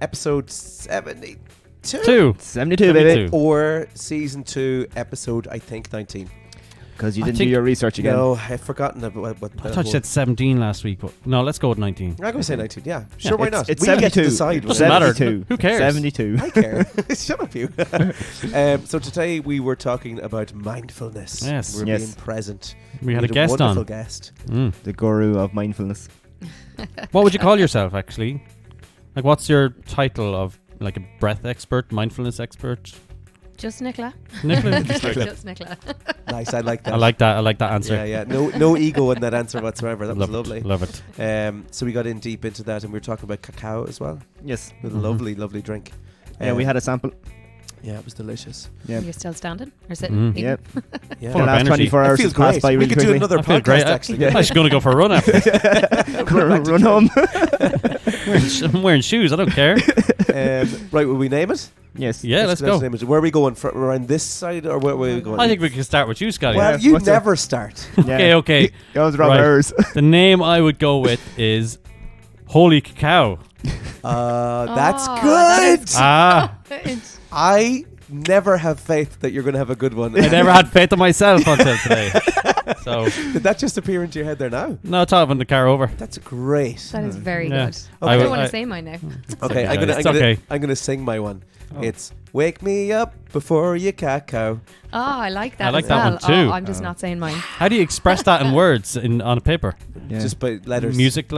episode 72. 72, baby. Or season 2, episode, I think, 19. Because you didn't do your research again. No, I've forgotten about what I thought you said 17 last week, but no, let's go with 19. I'm going to say 19, yeah. Sure, why not? It's we 72. get to decide. Doesn't matter. 72. Who cares? 72. I care. Shut up, you. So today we were talking about mindfulness. Yes. We're being present. We had a guest wonderful on. guest. The guru of mindfulness. What would you call yourself, actually? Like, what's your title of, like, a breath expert, mindfulness expert? Just Nicola. Nicola? Just Nicola. Nice, I like that. I like that answer. Yeah. No ego in that answer whatsoever. That was lovely. Love it. So we got in deep into that, and we were talking about cacao as well. Yes. With a lovely, lovely drink. Yeah, we had a sample. Yeah, it was delicious. Yeah. You're still standing or sitting? Yep. Yeah. Full The of last energy. 24 hours I feel has passed great. by We really could do quickly. another I feel podcast, great. actually. I'm just going to go for a run after this. Run home. I'm wearing shoes. I don't care. Right, will we name it? Yes. Yeah, let's go. Name it. Where are we going? Around this side, or where are we going? I think we can start with you, Scotty. Well, Yeah, you what's never start. Okay. Goes wrong Right. hours. The name I would go with is Holy Cacao. That's Oh, good. Ah, It's I never have faith that you're going to have a good one. I never had faith in myself until today. So, Did that just appear into your head there now? no, it's all when the car over. That's great. that is very Yeah. good. I I would- don't want I- to say mine now. Okay, It's okay. I'm gonna sing my one. Oh. It's wake me up before you cacao. Oh, I like that. I like as that well. one too. Oh, I'm just not saying mine. How do you express that in words on a paper? Yeah. Just by letters. Music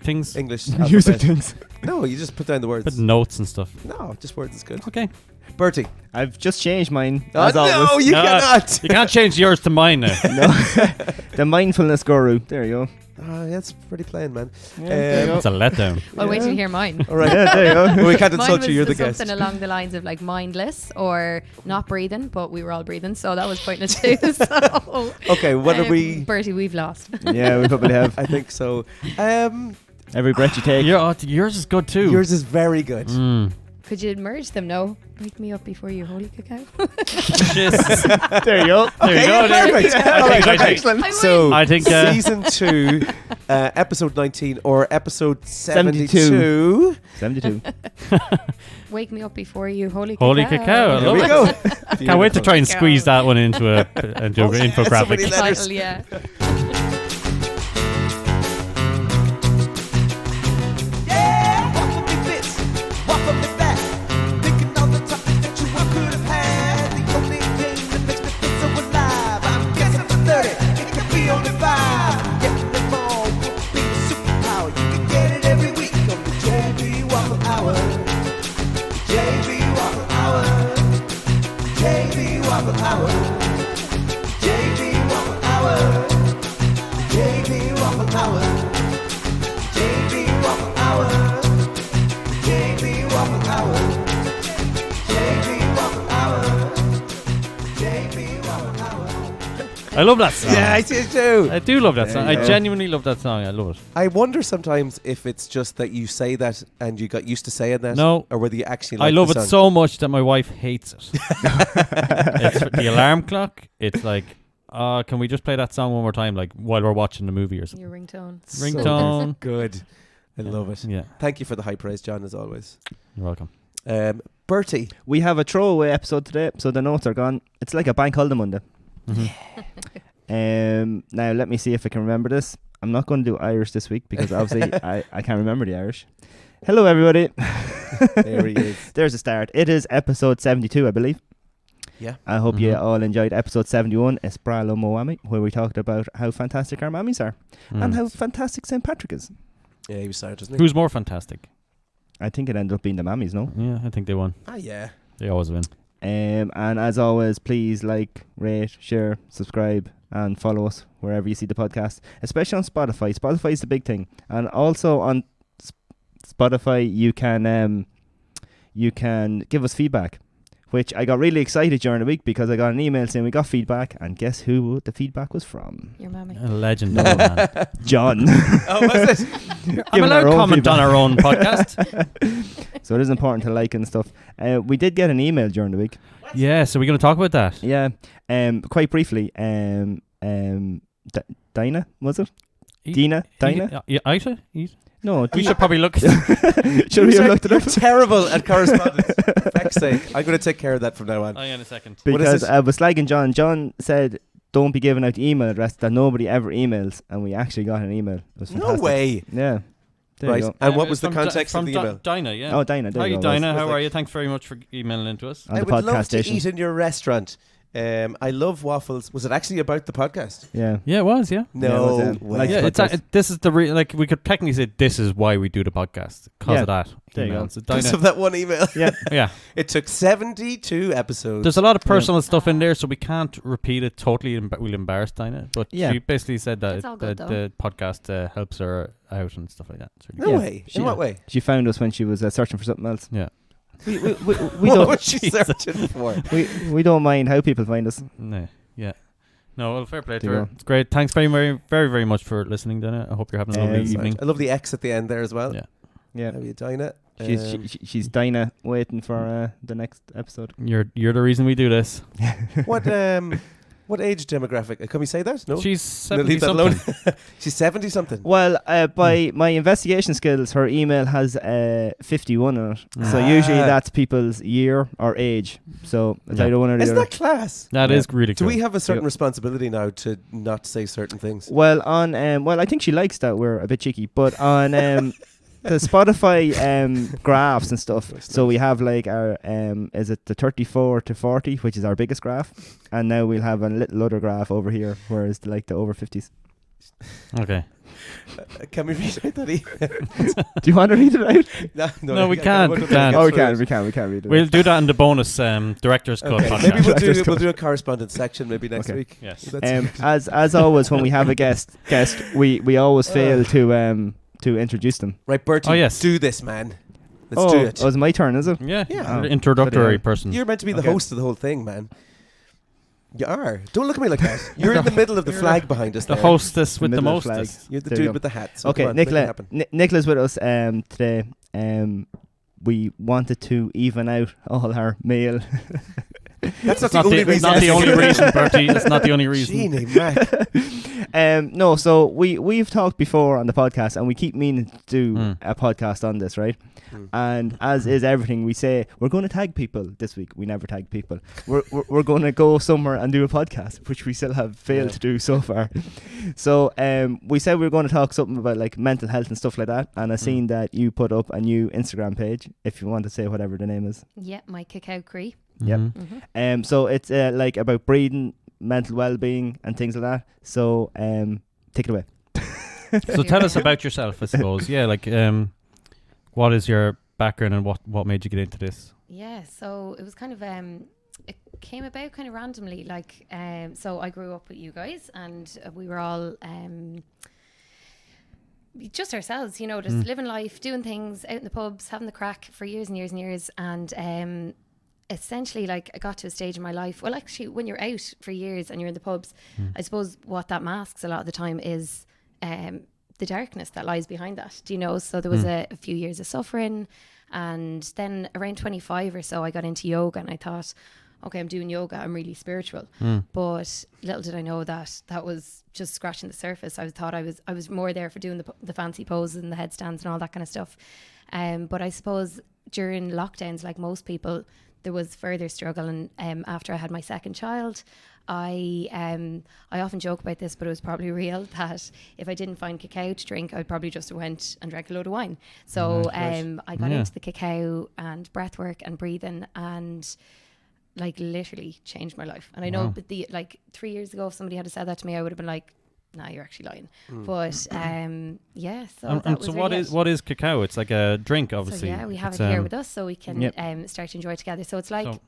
things? English. Music alphabet. things. No, you just put down the words. With notes and stuff. No, just words is good. Okay. Bertie. I've just changed mine. Oh, as always. no, you No, cannot. You can't change yours to mine now. No. The mindfulness guru. There you go. That's pretty plain, man. there you go. It's a letdown. Well, wait till you hear mine. All right. Yeah, there you go. Well, we can't Mine insult was you. You're the guest. something along the lines of like mindless or not breathing, but we were all breathing, so that was pointless too. So, Okay, what are we? Bertie, we've lost. Yeah, we probably have. I think so. Every breath you take. Yours is good too. Yours is very good. Could you merge them? No. Wake me up before you, Holy Cacao. Jesus. There you go. There you go. Perfect. I All right, think- Excellent. I So I think season 2, episode 19, or episode 72. 72. Wake me up before you, Holy Cacao. Holy Cacao. Here we love go. Can't wait to try and Cacao. squeeze that one into an infographic. many letters. Title, yeah. Yeah, waffle me this, waffle me that. Thinking on the topics that you could have had. The only thing that makes me feel so alive. I'm guessing for 30, it could be only 5. Getting them all will be a superpower. You can get it every week on the JB Waffle Hour. JB Waffle Hour. JB Waffle Hour. JB Waffle Hour. JB Waffle Hour. JB Waffle Hour. JB Waffle Hour. JB Waffle Hour. JB Waffle Hour. I love that song. Yeah, I do too. I do love that song. you I go. genuinely love that song. I love it. I wonder sometimes if it's just that you say that and you got used to saying that. No. Or whether you actually like I love the it song. so much that my wife hates it. It's the alarm clock. It's like, can we just play that song one more time, like while we're watching the movie or something? Your ringtone. So Ringtone. good. I love it. Yeah, Thank you for the high praise, John, as always. you're welcome. Bertie. We have a throwaway episode today, so the notes are gone. It's like a bank holiday Monday. Now, let me see if I can remember this. I'm not going to do Irish this week because obviously I can't remember the Irish. Hello, everybody. There he is. There's a start. It is episode 72, I believe. Yeah. I hope you Mhm. all enjoyed episode 71, Espralo Moami, where we talked about how fantastic our mammies are and how fantastic St. Patrick is. Yeah, he was sorry, wasn't he? Who's more fantastic? I think it ended up being the mammies, no? Yeah, I think they won. Ah, yeah. They always win. And as always, please like, rate, share, subscribe, and follow us wherever you see the podcast, especially on Spotify. Spotify is the big thing, and also on Spotify you can give us feedback, which I got really excited during the week because I got an email saying we got feedback, and guess who the feedback was from? Your mammy. A legend. No, man. John. Oh, was it? I'm Giving allowed our to own comment on feedback. our own podcast. So it is important to like and stuff. We did get an email during the week. Yeah, so we're going to talk about that. Yeah. Quite briefly. Dinah, was it? Dina? Dinah? Yeah, Aisha? No, We should probably look. should we have looked it You're up? terrible at correspondence. For feck's sake. I'm going to take care of that from now on. Oh, yeah, in a second. What is Because it? I was slagging John. John said, "Don't be giving out the email address that nobody ever emails," and we actually got an email. It was No fantastic. way. Yeah. There Right. you go. And what It was the from context from of the email? Dinah, yeah. Oh, Dinah. There Hi, you go. Dinah. Was How like- are you? Thanks very much for emailing into us. On I the would podcast love to station. eat in your restaurant. I love waffles. Was it actually about the podcast? Yeah. Yeah, it was, yeah. No Yeah, it was, way. like Yeah, podcast. this is the like we could technically say this is why we do the podcast because Yeah. of that There you email. go. So Because Dinah, of that one email. Yeah. yeah, It took 72 episodes. there's a lot of personal stuff in there, so we can't repeat it totally. We'll embarrass Dinah, but Yeah. she basically said that That's all good, the podcast helps her out and stuff like that. It's no really Yeah. way. She- In what way? She found us when she was searching for something else. good. Yeah. We What don't was she Jesus. searching for? we don't mind how people find us. No. Yeah. No, well, fair play to There you her. go. It's great. Thanks very much for listening, Dinah. I hope you're having a lovely Right. evening. I love the X at the end there as well. Yeah. Yeah. How are you, Dinah? She's Dinah waiting for the next episode. You're the reason we do this. What age demographic? Can we say that? No. She's No, 70 leave that something. alone. She's 70 something. Well, by my investigation skills, her email has 51 in it. So Ah. usually that's people's year or age. So it's Yeah. either one or the Isn't other. that class? That Yeah. is really Do cool. we have a certain Yeah. responsibility now to not say certain things? Well, on I think she likes that we're a bit cheeky, but on the Spotify graphs and stuff. So we have like our is it the 34 to 40, which is our biggest graph, and now we'll have a little other graph over here, whereas like the over 50s. Okay. Can we read out that email? Do you want to read it out? No, we I can't, want we to can't. get Oh, we through can, it. we can read it. We'll do that in the bonus director's cut Okay. podcast. Maybe we'll Director's do cut. a correspondence section maybe next Okay. week. Yes. That's as always, when we have a guest, we always fail to introduce them. right, Bertie. Oh, yes. Do this, man. Let's do it. Oh, it's my turn, is it? Yeah. Yeah. You're the introductory Oh. person. You're meant to be the Okay. host of the whole thing, man. You are. Don't look at me like that. You're in the middle of the You're flag behind us. the there. hostess with the middle of the mostest. You're the There you dude go. with the hat. So Okay, come on, make it Nicola. happen. Nicola's with us today. We wanted to even out all our male. That's It's not the only it's reason. not the only reason, Bertie. It's not the only reason. Jeannie Mac. No, so we've talked before on the podcast, and we keep meaning to do Mm. a podcast on this, right? Mm. And as is everything, we say we're going to tag people this week. We never tag people. We're going to go somewhere and do a podcast, which we still have failed Yeah. to do so far. So we said we were going to talk something about like mental health and stuff like that. And I seen that you put up a new Instagram page. If you want to say whatever the name is. Yeah, my cacao cree. Yep. Mhm. Mm-hmm. So it's like about breathing, mental well-being, and things like that. So take it away. So tell us about yourself, I suppose. Yeah, like what is your background and what made you get into this? Yeah, so it was kind of it came about kind of randomly. Like so I grew up with you guys, and we were all just ourselves, you know, just living life, doing things out in the pubs, having the crack for years and years and years. And essentially, like, I got to a stage in my life. Well, actually, when you're out for years and you're in the pubs, I suppose what that masks a lot of the time is the darkness that lies behind that. Do you know? So there was a few years of suffering, and then around 25 or so, I got into yoga, and I thought, okay, I'm doing yoga, I'm really spiritual. But little did I know that that was just scratching the surface. I thought I was more there for doing the fancy poses and the headstands and all that kind of stuff. But I suppose during lockdowns, like most people, there was further struggle. And after I had my second child, I often joke about this, but it was probably real, that if I didn't find cacao to drink, I probably just went and drank a load of wine. So I got into the cacao and breath work and breathing, and like literally changed my life. And I know that the like 3 years ago, if somebody had said that to me, I would have been like, nah, you're actually lying. But yeah, so that was so really what is cacao? It's like a drink, so obviously. yeah, we have It's, it here with us, so we can Yep. start to enjoy it together. So it's like So-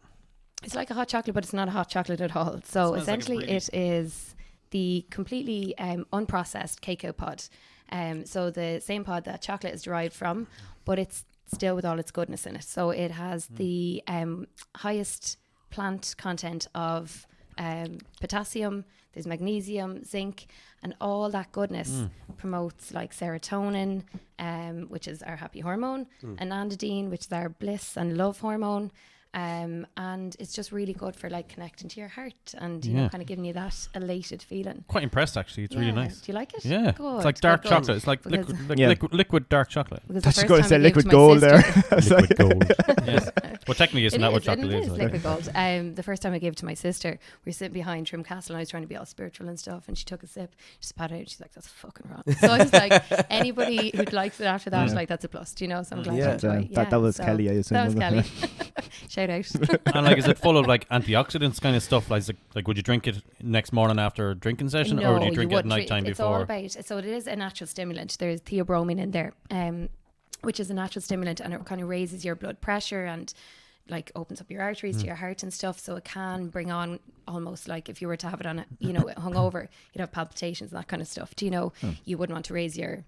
it's like a hot chocolate, but it's not a hot chocolate at all. So Smells like a essentially, brie. it is the completely unprocessed cacao pod. So the same pod that chocolate is derived from, but it's still with all its goodness in it. So it has the highest plant content of potassium, there's magnesium, zinc, and all that goodness promotes like serotonin, which is our happy hormone, anandine, which is our bliss and love hormone, And it's just really good for like connecting to your heart and you know kind of giving you that elated feeling. Quite impressed actually. It's really nice. Do you like it? Yeah. Good, It's like dark good. chocolate. It's like Because- liquid dark chocolate. Because That's the going to first say time I gave liquid to my gold sister- there. It's like- Liquid gold. Yes. Well, technically, isn't that what chocolate It is? is Like? liquid gold. The first time I gave it to my sister, we were sitting behind Trim Castle and I was trying to be all spiritual and stuff, and she took a sip, she spat it out, she's like, that's fucking wrong. So I was like, anybody who likes it after that, like, that's a plus, do you know? So I'm glad Yeah. you enjoy. That was so Kelly, I assume. That was wasn't Kelly. it? Shout out. And like, is it full of like antioxidants kind of stuff? Like, would you drink it next morning after a drinking session, or would you drink it at wouldn't. night time It's all before? about, so it is a natural stimulant. There's theobromine in there, which is a natural stimulant, and it kind of raises your blood pressure and like opens up your arteries to your heart and stuff. So it can bring on almost like if you were to have it on, hungover, you'd have palpitations and that kind of stuff. Do you know? You wouldn't want to raise your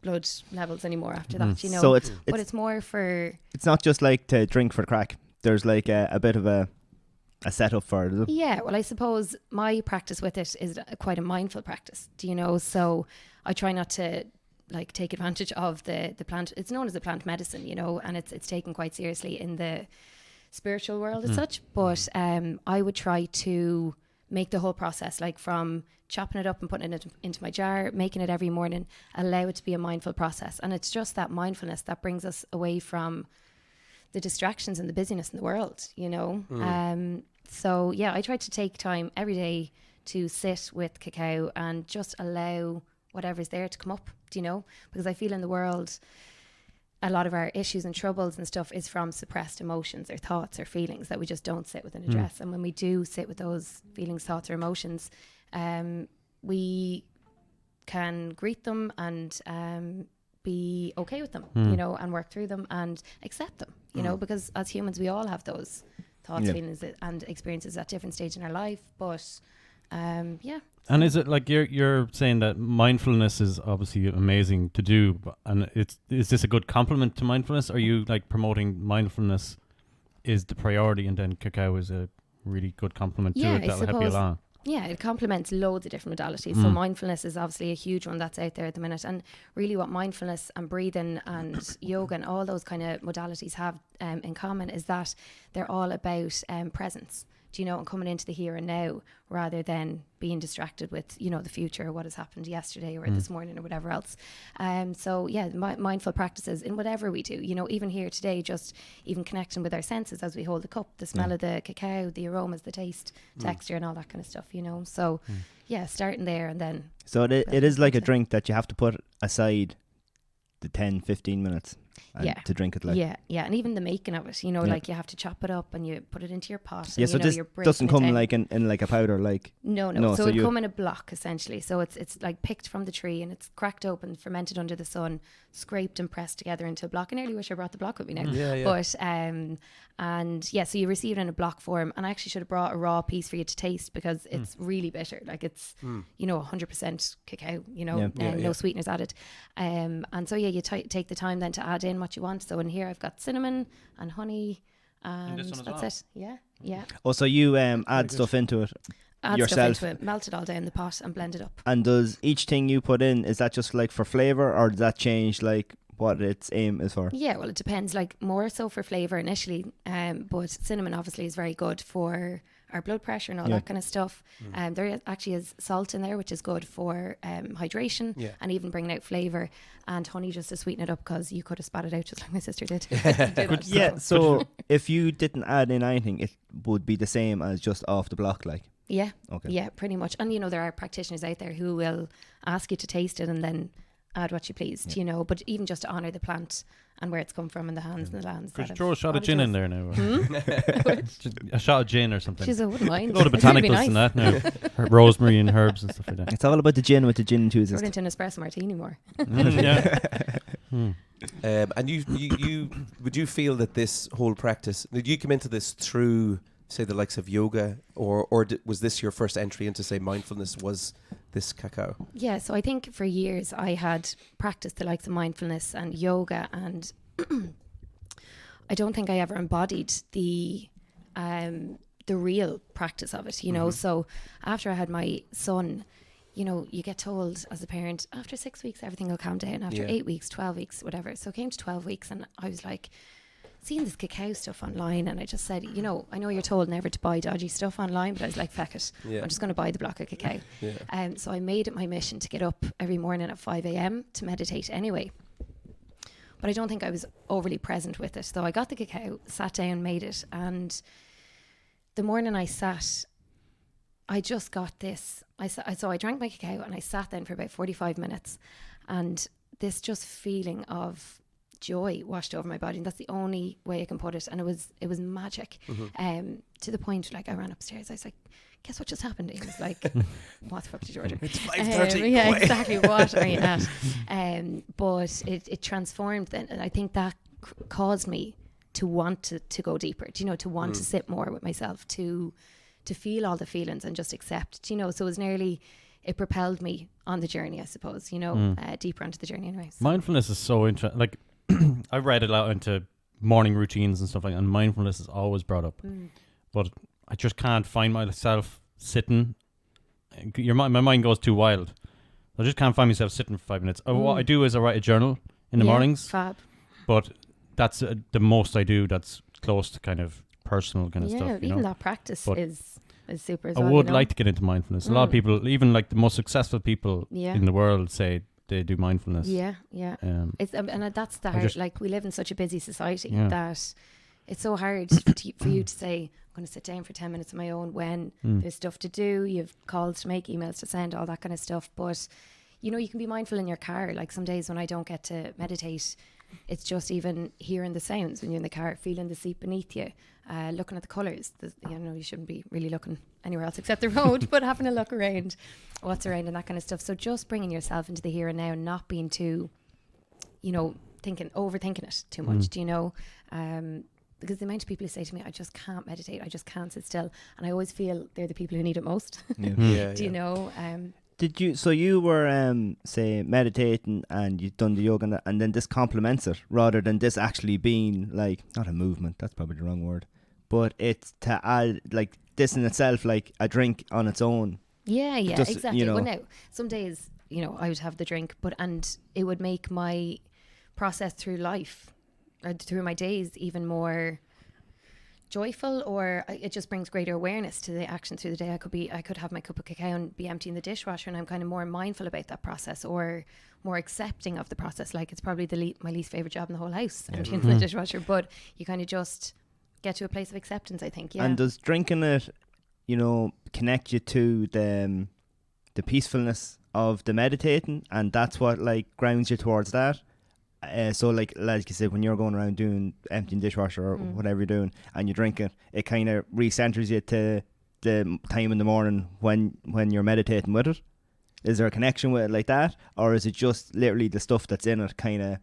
blood levels anymore after that. You know. So but it's more for. it's not just like to drink for the crack. There's like a bit of a setup for it. Is it? Yeah, well, I suppose my practice with it is quite a mindful practice. Do you know? So I try not to like take advantage of the plant. It's known as a plant medicine, you know, and it's taken quite seriously in the spiritual world as such. But I would try to make the whole process, like from chopping it up and putting it into my jar, making it every morning, allow it to be a mindful process. And it's just that mindfulness that brings us away from the distractions and the busyness in the world, you know. So yeah, I try to take time every day to sit with cacao and just allow whatever's there to come up, do you know? Because I feel in the world, a lot of our issues and troubles and stuff is from suppressed emotions or thoughts or feelings that we just don't sit with and address. And when we do sit with those feelings, thoughts or emotions, we can greet them and be okay with them, you know, and work through them and accept them, you know, because as humans, we all have those thoughts, feelings and experiences at different stages in our life. But yeah. And is it like you're saying that mindfulness is obviously amazing to do, and is this a good complement to mindfulness? Are you like promoting mindfulness is the priority, and then cacao is a really good complement to it that'll help you along? Yeah, it complements loads of different modalities. So mindfulness is obviously a huge one that's out there at the minute. And really what mindfulness and breathing and yoga and all those kind of modalities have in common is that they're all about presence, do you know, and coming into the here and now rather than being distracted with, you know, the future or what has happened yesterday or this morning or whatever else. So yeah, mindful practices in whatever we do, you know, even here today, just even connecting with our senses as we hold the cup, the smell of the cacao, the aromas, the taste, texture and all that kind of stuff, you know. So yeah, starting there and then. So it is like a drink that you have to put aside the 10-15 minutes to drink it. Like yeah, and even the making of it, you know, like you have to chop it up and you put it into your pot. yeah, and, so you know, this you're breaking doesn't it come down. like in like a powder, like No. So it come in a block essentially. So it's like picked from the tree and it's cracked open, fermented under the sun, scraped and pressed together into a block. I nearly wish I brought the block with me now. Yeah. But and yeah, so you receive it in a block form. And I actually should have brought a raw piece for you to taste because it's really bitter. Like it's you know 100% cacao. You know, no sweeteners added. And so yeah, you take the time then to add in what you want. So in here I've got cinnamon and honey. And this one as that's well? it. Yeah. oh, so you add stuff into it Add yourself, stuff into it, melt it all down in the pot and blend it up. and does each thing you put in, is that just like for flavor, or does that change like what its aim is for? Yeah, well, it depends. Like more so for flavor initially, but cinnamon obviously is very good for our blood pressure and all that kind of stuff. There actually is salt in there, which is good for hydration and even bringing out flavor. And honey just to sweeten it up because you could have spat it out just like my sister did. Yeah, so if you didn't add in anything, it would be the same as just off the block, like. Yeah. Okay. Yeah, pretty much. And you know, there are practitioners out there who will ask you to taste it and then add what you pleased, you know, but even just to honour the plant and where it's come from and the hands and the lands. Could you throw a shot of gin in there now? Just a shot of gin or something. Jeez, I wouldn't mind. A load of It'd really be botanicals and nice. that now. Rosemary and herbs and stuff like that. It's all about the gin with the gin We're enthusiast. into an espresso martini more. Yeah. And you would you feel that this whole practice, did you come into this through, say, the likes of yoga, or was this your first entry into, say, mindfulness, was this cacao? Yeah, so I think for years I had practiced the likes of mindfulness and yoga, and I don't think I ever embodied the real practice of it, you know. So after I had my son, you know, you get told as a parent, after 6 weeks everything will calm down, after 8 weeks, 12 weeks, whatever. So it came to 12 weeks and I was like, seen this cacao stuff online, and I just said, you know, I know you're told never to buy dodgy stuff online, but I was like, feck it, Yeah. I'm just going to buy the block of cacao. Yeah. So I made it my mission to get up every morning at 5 a.m. to meditate anyway. But I don't think I was overly present with it. So I got the cacao, sat down, made it, and the morning I sat, I just got this. So I drank my cacao and I sat then for about 45 minutes, and this just feeling of joy washed over my body, and that's the only way I can put it. And it was magic. To the point, like, I ran upstairs. I was like, guess what just happened? He was like, what the fuck did you order? It's 5:30. Yeah, exactly. What are you at? But it transformed then, and I think that caused me to want to go deeper, you know, to want to sit more with myself, to feel all the feelings and just accept, you know. So it propelled me on the journey, I suppose, you know, deeper onto the journey anyway. So. Mindfulness is so interesting. Like, I've read it out into morning routines and stuff like that, and mindfulness is always brought up. But I just can't find myself sitting. My mind goes too wild. I just can't find myself sitting for 5 minutes. What I do is I write a journal in the mornings. Fab. But that's the most I do that's close to kind of personal kind of stuff. Yeah, even that practice But is super as I well. would you know? like to get into mindfulness. A lot of people, even like the most successful people in the world, say they do mindfulness. Yeah. It's that's the hard. Like, we live in such a busy society that it's so hard for you to say, I'm going to sit down for 10 minutes on my own when there's stuff to do, you've calls to make, emails to send, all that kind of stuff. But, you know, you can be mindful in your car. Like, some days when I don't get to meditate, it's just even hearing the sounds when you're in the car, feeling the seat beneath you, looking at the colours. You know, you shouldn't be really looking anywhere else except the road, but having a look around what's around and that kind of stuff. So just bringing yourself into the here and now, and not being too, you know, overthinking it too much, do you know? Because the amount of people who say to me, I just can't meditate, I just can't sit still, and I always feel they're the people who need it most. Do you know? Did you? So you were say meditating and you've done the yoga, and then this complements it, rather than this actually being like not a movement. That's probably the wrong word, but it's to add like this in itself, like a drink on its own. Yeah, Just, exactly. you know. Well, now some days, you know, I would have the drink, and it would make my process through life, or through my days, even more joyful, or it just brings greater awareness to the action through the day. I could have my cup of cacao and be emptying the dishwasher, and I'm kind of more mindful about that process, or more accepting of the process. Like, it's probably my least favorite job in the whole house, emptying the dishwasher, but you kind of just get to a place of acceptance, I think. Yeah. And does drinking it, you know, connect you to the peacefulness of the meditating, and that's what like grounds you towards that? So like you said, when you're going around doing emptying dishwasher or whatever you're doing, and you drink it kind of recenters you to the time in the morning when you're meditating with it. Is there a connection with it like that, or is it just literally the stuff that's in it kind of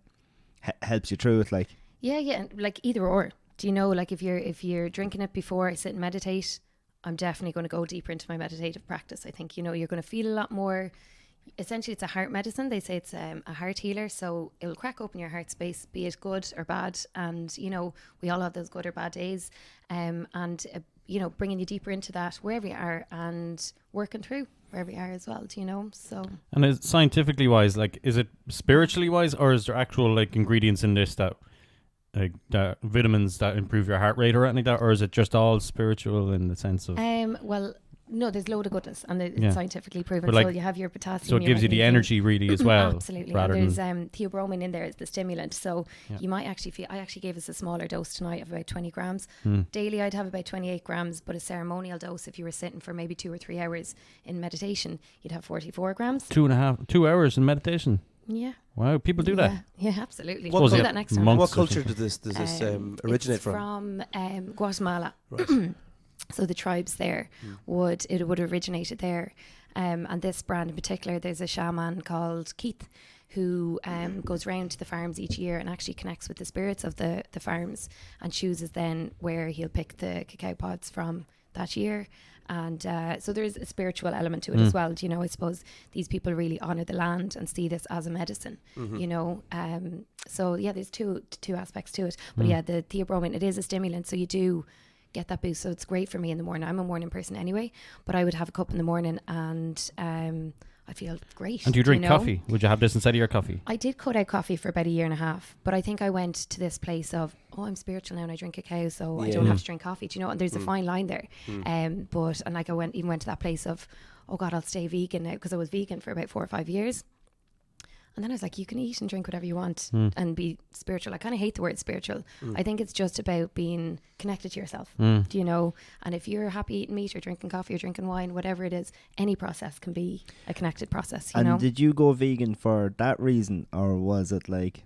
helps you through it? Like, yeah, like either or. Do you know, like, if you're drinking it before I sit and meditate, I'm definitely going to go deeper into my meditative practice. I think, you know, you're going to feel a lot more. Essentially, it's a heart medicine. They say it's a heart healer, so it'll crack open your heart space, be it good or bad. And, you know, we all have those good or bad days. You know, bringing you deeper into that wherever you are, and working through wherever you are as well, do you know? So. And is scientifically wise, like, is it spiritually wise, or is there actual like ingredients in this that like that vitamins that improve your heart rate or anything like that, or is it just all spiritual in the sense of? Well, no, there's a load of goodness, and it's scientifically proven. But, like, so you have your potassium. So it gives you the magnesium. energy really as well. Absolutely. Rather And there's than theobromine in there as the stimulant. So you might actually feel. I actually gave us a smaller dose tonight of about 20 grams. Daily, I'd have about 28 grams, but a ceremonial dose, if you were sitting for maybe 2 or 3 hours in meditation, you'd have 44 grams. 2 hours in meditation. Yeah. Wow, people do that. Yeah, What absolutely. We'll do cul- that next time. monks What or culture does this originate it's from? From Guatemala. Right. So the tribes there would have originated there. And this brand in particular, there's a shaman called Keith who goes round to the farms each year and actually connects with the spirits of the farms, and chooses then where he'll pick the cacao pods from that year. And so there's a spiritual element to it as well. Do you know, I suppose these people really honour the land and see this as a medicine, you know. So yeah, there's two aspects to it. But yeah, the theobromine, it is a stimulant, so you do get that boost. So it's great for me in the morning. I'm a morning person anyway, but I would have a cup in the morning, and I feel great. And do you drink know? coffee? Would you have this instead of your coffee? I did cut out coffee for about a year and a half, but I think I went to this place of, oh, I'm spiritual now and I drink cacao, so I don't have to drink coffee. Do you know? And there's a fine line there. But and like I went to that place of, oh God, I'll stay vegan now, because I was vegan for about 4 or 5 years. And then I was like, you can eat and drink whatever you want and be spiritual. I kind of hate the word spiritual. I think it's just about being connected to yourself, do you know? And if you're happy eating meat or drinking coffee or drinking wine, whatever it is, any process can be a connected process, you know? And did you go vegan for that reason, or was it like...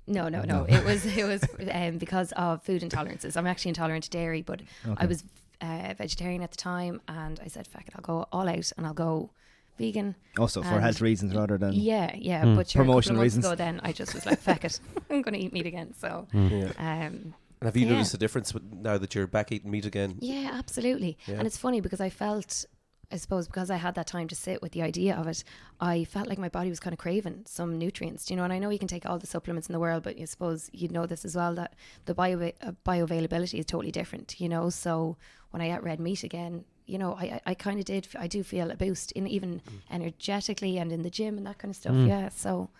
No. It was because of food intolerances. I'm actually intolerant to dairy, but I was vegetarian at the time, and I said, fuck it, I'll go all out and I'll go vegan. Also for health reasons rather than... Yeah. But sure, promotional a couple of months reasons. ago then, I just was like, fuck it, I'm going to eat meat again. So, And have you noticed a difference now that you're back eating meat again? Yeah, absolutely. Yeah. And it's funny because I felt, I suppose, because I had that time to sit with the idea of it, I felt like my body was kind of craving some nutrients, you know. And I know you can take all the supplements in the world, but I suppose you'd know this as well, that the bioavailability is totally different, you know. So when I ate red meat again, you know, I kind of did, I do feel a boost in even energetically and in the gym and that kind of stuff. Yeah, so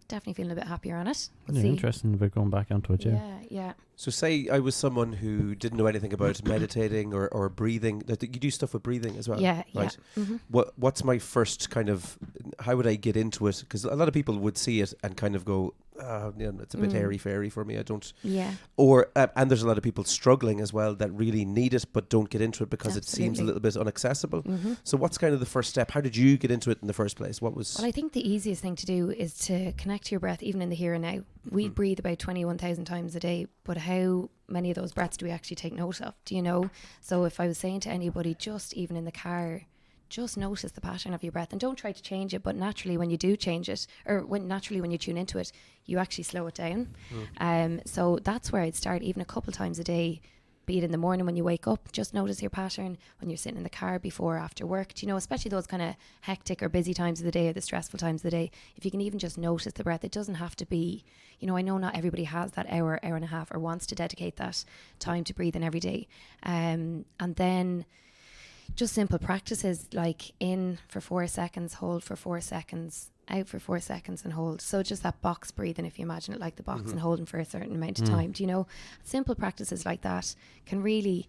definitely feeling a bit happier on it. Interesting about going back onto it. Yeah. So say I was someone who didn't know anything about meditating or breathing. You do stuff with breathing as well. Yeah, right? Yeah. Mm-hmm. What's my first kind of, how would I get into it? Because a lot of people would see it and kind of go, it's a bit airy-fairy for me. I don't. Yeah. Or and there's a lot of people struggling as well that really need it but don't get into it because it seems a little bit inaccessible. So what's kind of the first step? How did you get into it in the first place? What was? Well, I think the easiest thing to do is to connect to your breath, even in the here and now. We breathe about 21,000 times a day, but how many of those breaths do we actually take note of? Do you know? So if I was saying to anybody, just even in the car, just notice the pattern of your breath and don't try to change it, but naturally when you do change it, or when you tune into it, you actually slow it down. So that's where I'd start, even a couple times a day, be it in the morning when you wake up, just notice your pattern when you're sitting in the car, before or after work, do you know, especially those kind of hectic or busy times of the day or the stressful times of the day. If you can even just notice the breath, it doesn't have to be, you know, I know not everybody has that hour and a half or wants to dedicate that time to breathe in every day. And then just simple practices like in for 4 seconds, hold for 4 seconds, out for 4 seconds and hold. So just that box breathing, if you imagine it like the box and holding for a certain amount of time, do you know? Simple practices like that can really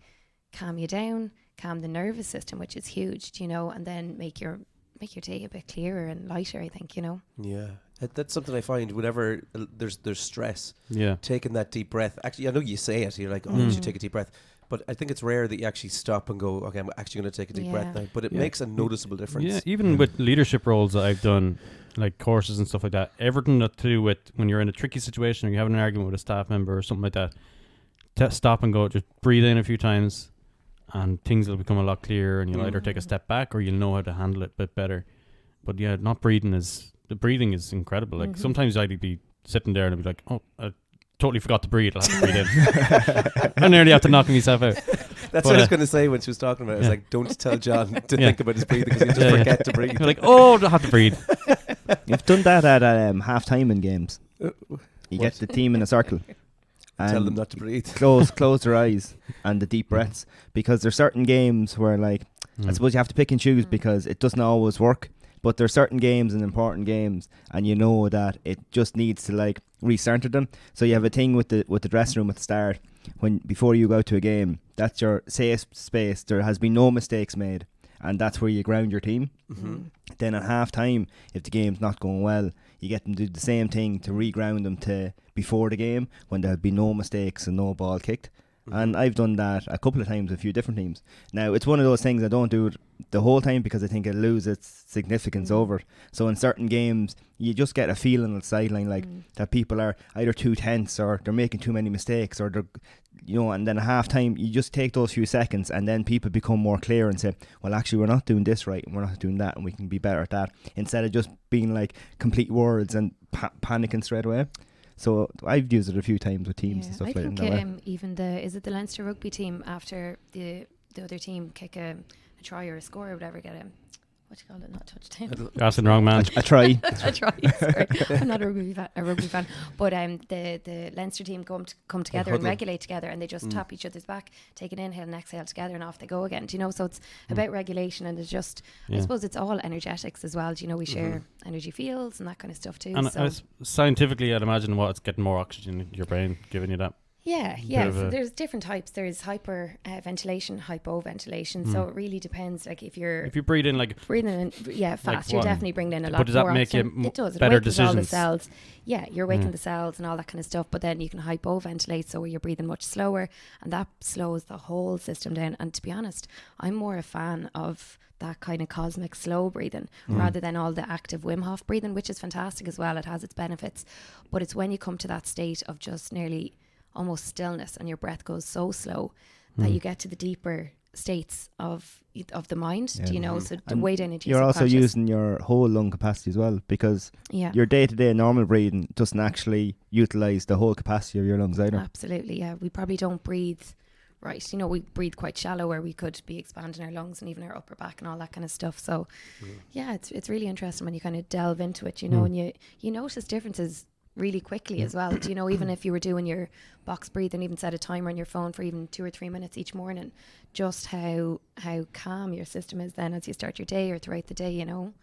calm you down, calm the nervous system, which is huge, do you know, and then make your day a bit clearer and lighter, I think, you know. Yeah. That's something I find whenever there's stress. Yeah. Taking that deep breath. Actually, I know you say it, you're like, oh, you should take a deep breath. But I think it's rare that you actually stop and go, okay, I'm actually going to take a deep breath now. But it makes a noticeable difference. Yeah, even with leadership roles that I've done, like courses and stuff like that, everything that to do with when you're in a tricky situation or you're having an argument with a staff member or something like that, stop and go, just breathe in a few times and things will become a lot clearer and you'll either take a step back or you'll know how to handle it a bit better. But yeah, the breathing is incredible. Like sometimes I'd be sitting there and I'd be like, oh, I totally forgot to breathe. I'll have to breathe in. I nearly have to knock myself out. That's what I was going to say when she was talking about it. I was like, don't tell John to think about his breathing because he'll just forget to breathe. You're like, oh, I have to breathe. You've done that at half time in games. You get the team in a circle. And tell them not to breathe. Close their eyes and the deep breaths. Because there's certain games where, like, I suppose you have to pick and choose because it doesn't always work. But there's certain games and important games, and you know that it just needs to like recenter them. So you have a thing with the dressing room at the start before you go to a game. That's your safe space. There has been no mistakes made, and that's where you ground your team. Then at half time, if the game's not going well, you get them to do the same thing to reground them to before the game when there have been no mistakes and no ball kicked. And I've done that a couple of times with a few different teams. Now, it's one of those things I don't do it the whole time because I think it loses its significance over it. So in certain games, you just get a feeling on the sideline like that people are either too tense or they're making too many mistakes or they're, you know, and then at half time, you just take those few seconds and then people become more clear and say, well, actually, we're not doing this right and we're not doing that and we can be better at that, instead of just being like complete words and panicking straight away. So I've used it a few times with teams and stuff like that. I think even is it the Leinster rugby team after the other team kick a try or a score or whatever, what do you call it? Not touchdown. You're asking the wrong man. I try. I try. Sorry, I'm not a rugby fan. But the Leinster team come together and huddle. regulate together, and they just tap each other's back, take an inhale and exhale together, and off they go again. Do you know? So it's about regulation, and it's just, I suppose it's all energetics as well. Do you know? We share energy fields and that kind of stuff too. And So scientifically, I'd imagine it's getting more oxygen in your brain, giving you that. yeah. of So a- there's different types. There's hyper ventilation, hypoventilation. So it really depends. Like if you're breathe in like, breathing in, fast, you're what? definitely bringing in a lot But does that more make you oxygen. It does. It better wakens all the decisions? cells. Yeah, you're waking the cells and all that kind of stuff. But then you can hypoventilate, so where you're breathing much slower, and that slows the whole system down. And to be honest, I'm more a fan of that kind of cosmic slow breathing rather than all the active Wim Hof breathing, which is fantastic as well. It has its benefits. But it's when you come to that state of just nearly almost stillness and your breath goes so slow that you get to the deeper states of the mind. Do you know? So And way down into You're your also subconscious. using your whole lung capacity as well, because Yeah. your day-to-day normal breathing doesn't actually utilize the whole capacity of your lungs either. Absolutely, yeah. We probably don't breathe right. You know, we breathe quite shallow, where we could be expanding our lungs and even our upper back and all that kind of stuff. So, yeah, it's really interesting when you kind of delve into it, you know, and you notice differences really quickly as well. Do you know, even if you were doing your box breathing, even set a timer on your phone for even 2 or 3 minutes each morning, just how calm your system is then as you start your day or throughout the day, you know.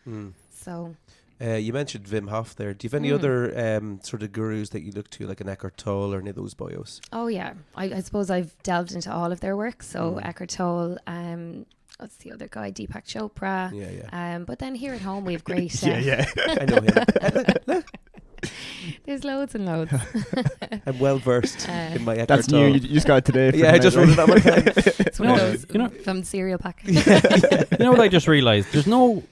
So You mentioned Wim Hof there. Do you have any other sort of gurus that you look to, like an Eckhart Tolle or any of those bios? oh yeah, I suppose I've delved into all of their work. So Eckhart Tolle, what's the other guy? Deepak Chopra. Yeah. But then here at home we have great. I know him. There's loads and loads. I'm well versed in my Eckhart That's new. Tolle. You just got it today. for Yeah, I tonight, just right? wrote it on my pen. It's one of No, those you know- from the cereal pack. You know what I just realised? There's no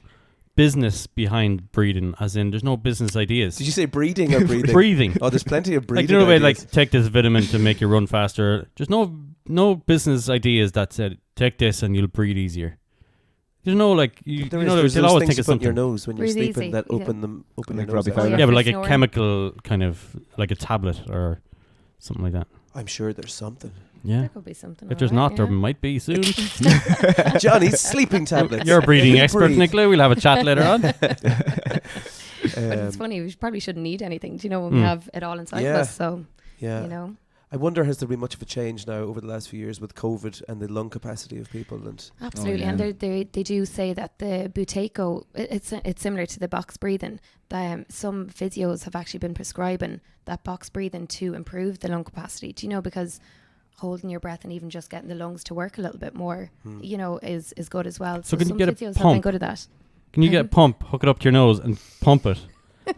business behind breathing, as in there's no business ideas. Did you say breeding or breathing? Breathing. Oh, there's plenty of breeding Like, you know, ideas. like take this vitamin to make you run faster. There's no business ideas that said take this and you'll breathe easier. There's no like you There know is, they'll those always things think you of put in your something. nose when you're Breathe sleeping easy, that yeah. open Like your nose. Robbie out. Fowler. Yeah, but like a Snoring. chemical kind of like a tablet or something like that. I'm sure there's something. Yeah. There could be something. If there's alright, not, there might be soon. Johnny's sleeping tablets. You're a breathing You expert, breathe. Nicola. We'll have a chat later on. But it's funny. We probably shouldn't need anything. Do you know when we have it all inside of Yeah. us? So Yeah. you know. I wonder, has there been much of a change now over the last few years with COVID and the lung capacity of people? And Absolutely, yeah. and they do say that the Buteyko, it's similar to the box breathing. Some physios have actually been prescribing that box breathing to improve the lung capacity. Do you know, because holding your breath and even just getting the lungs to work a little bit more, you know, is good as well. So can you some get a physios have been pump? good at that. Can you get a pump, hook it up to your nose, and pump it,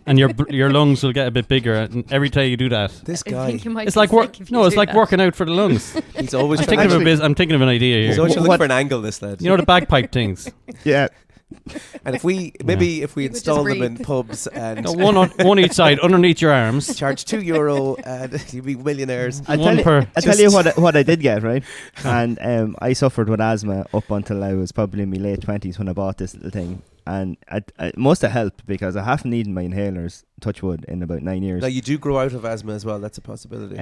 and your lungs will get a bit bigger. And every time you do that, this I guy, think it might it's be like sick if you it's do like that. working out for the lungs. he's always I'm trying thinking, to, of I'm thinking of an idea he's here. always trying to look What- for an angle, this lad. You know the bagpipe things. Yeah. And if we You would install just them in breathe. pubs and No, one each side, underneath your arms. charge €2 and you'd be millionaires. I One per. tell you what I did get, right? And I suffered with asthma up until I was probably in my late 20s when I bought this little thing. And it must have helped because I haven't needed my inhalers, touch wood, in about 9 years. Now you do grow out of asthma as well. That's a possibility.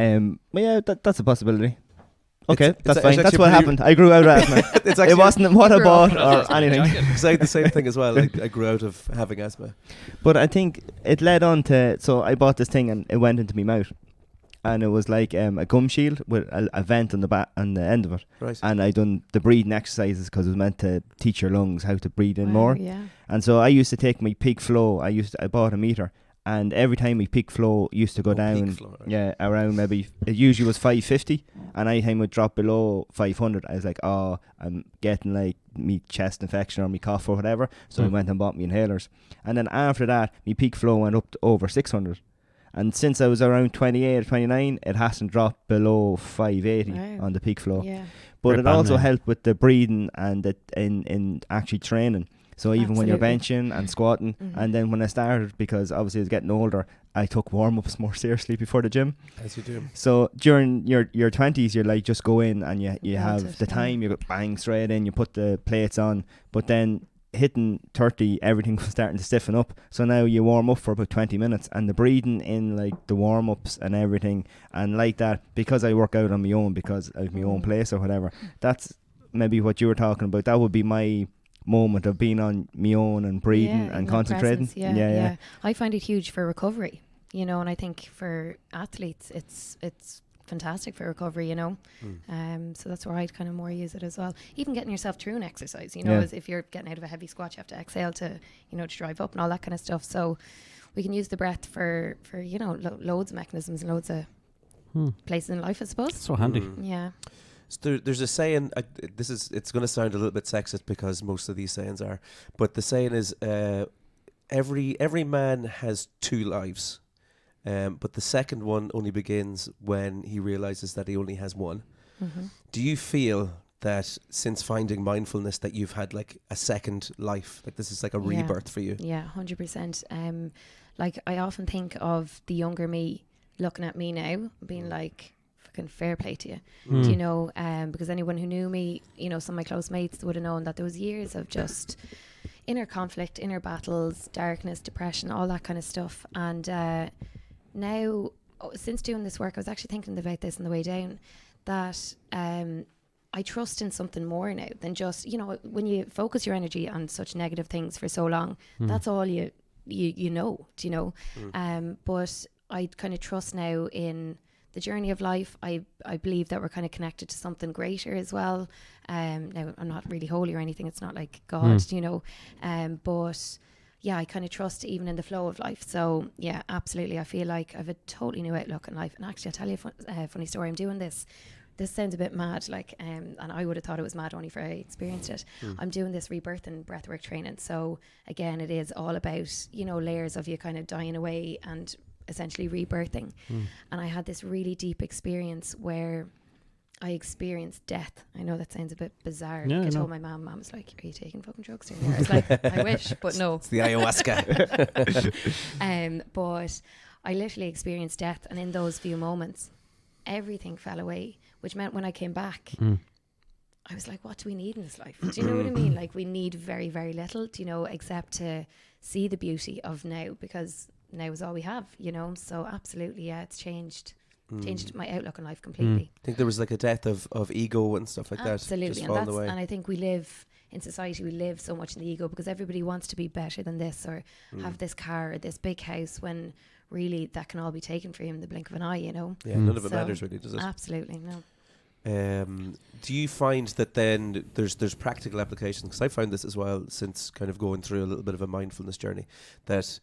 But yeah, that's a possibility. Okay, It's- that's it's fine. That's actually what pretty- happened. I grew out of asthma. It's It actually wasn't what I grew up bought with or anything. because I had the same thing as well. I grew out of having asthma. But I think it led on to, so I bought this thing and it went into my mouth. And it was like a gum shield with a vent on the end of it. Right. And I done the breathing exercises because it was meant to teach your lungs how to breathe in Wow, more. Yeah. And so I used to take my peak flow. I bought a meter, and every time my peak flow used to go Oh, peak down, flow, right. yeah, around maybe it usually was 550, and any time it would drop below 500, I was like, oh, I'm getting like me chest infection or me cough or whatever. So I went and bought me inhalers, and then after that, my peak flow went up to over 600. And since I was around 28 or 29, it hasn't dropped below 580 Wow. on the peak flow. Yeah. But Great it band also name. helped with the breathing and in actually training. So even when you're Absolutely. benching and squatting, Mhm. and then when I started, because obviously I was getting older, I took warm-ups more seriously before the gym. As you do. So during your 20s, you're like, just go in and you Melt have it, the yeah. time, you go bang straight in, you put the plates on. But then hitting 30, everything was starting to stiffen up. So now you warm up for about 20 minutes, and the breathing in like the warm-ups and everything, and like that, because I work out on my own, because I have my own place or whatever, that's maybe what you were talking about. That would be my moment of being on my own and breathing Yeah, and in that concentrating. presence, yeah. I find it huge for recovery, you know, and I think for athletes, it's fantastic for recovery, you know. So that's where I'd kind of more use it as well. Even getting yourself through an exercise, you know, as if you're getting out of a heavy squat, you have to exhale to, you know, to drive up and all that kind of stuff. So we can use the breath for you know, loads of mechanisms and loads of places in life, I suppose. So handy. Yeah. So there's a saying, it's going to sound a little bit sexist because most of these sayings are, but the saying is every man has two lives, but the second one only begins when he realizes that he only has one. Do you feel that since finding mindfulness that you've had like a second life, like this is like a rebirth for you? Yeah, 100%. Like I often think of the younger me looking at me now, being like, fucking fair play to you. Do you know, because anyone who knew me, you know, some of my close mates would have known that there was years of just inner conflict, inner battles, darkness, depression, all that kind of stuff. And now, since doing this work, I was actually thinking about this on the way down, that I trust in something more now than just, you know, when you focus your energy on such negative things for so long, that's all you know, do you know? But I kind of trust now in the journey of life. I believe that we're kind of connected to something greater as well. Now, I'm not really holy or anything. It's not like God, you know. But yeah, I kind of trust even in the flow of life. So yeah, absolutely. I feel like I have a totally new outlook on life. And actually, I'll tell you a funny story. I'm doing this. This sounds a bit mad, like, and I would have thought it was mad only if I experienced it. I'm doing this rebirth and breathwork training. So again, it is all about, you know, layers of you kind of dying away and essentially rebirthing. And I had this really deep experience where I experienced death. I know that sounds a bit bizarre. Yeah, I told my mum was like, "Are you taking fucking drugs here?" I was like, "I wish, but no." It's the ayahuasca. But I literally experienced death, and in those few moments, everything fell away, which meant when I came back, I was like, what do we need in this life? Do you know what I mean? Like, we need very, very little, do you know, except to see the beauty of now, because now is all we have, you know. So absolutely, yeah, it's changed my outlook on life completely. I think there was like a death of ego and stuff like Absolutely. that. Just And falling away. and I think we live in society, we live so much in the ego because everybody wants to be better than this or have this car or this big house, when really that can all be taken from you in the blink of an eye, you know. Yeah, none of it So, matters really, does it? Absolutely, no. Do you find that then there's practical applications? Because I found this as well since kind of going through a little bit of a mindfulness journey, that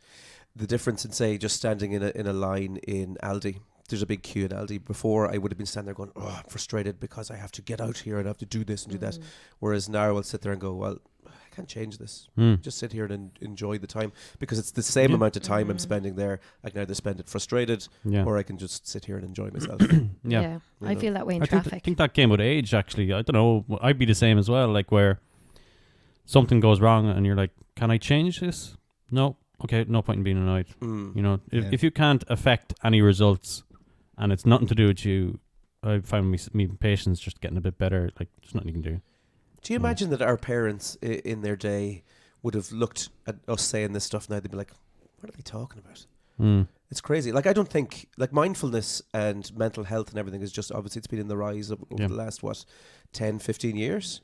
the difference in, say, just standing in a line in Aldi. There's a big queue in Aldi. Before, I would have been standing there going, "Oh, I'm frustrated because I have to get out here and I have to do this and do that." Whereas now I'll sit there and go, "Well, I can't change this. Just sit here and enjoy the time, because it's the same amount of time I'm spending there. I can either spend it frustrated, or I can just sit here and enjoy myself." Yeah. I feel that way in I traffic. think that came with age, actually. I don't know. I'd be the same as well, like where something goes wrong and you're like, can I change this? No. Okay, no point in being annoyed. You know, if you can't affect any results and it's nothing to do with you, I find me patience just getting a bit better. Like, there's nothing you can do. Do you imagine that our parents in their day would have looked at us saying this stuff now? They'd be like, what are they talking about? It's crazy. Like, I don't think, like, mindfulness and mental health and everything is just, obviously it's been in the rise over the last, 10, 15 years?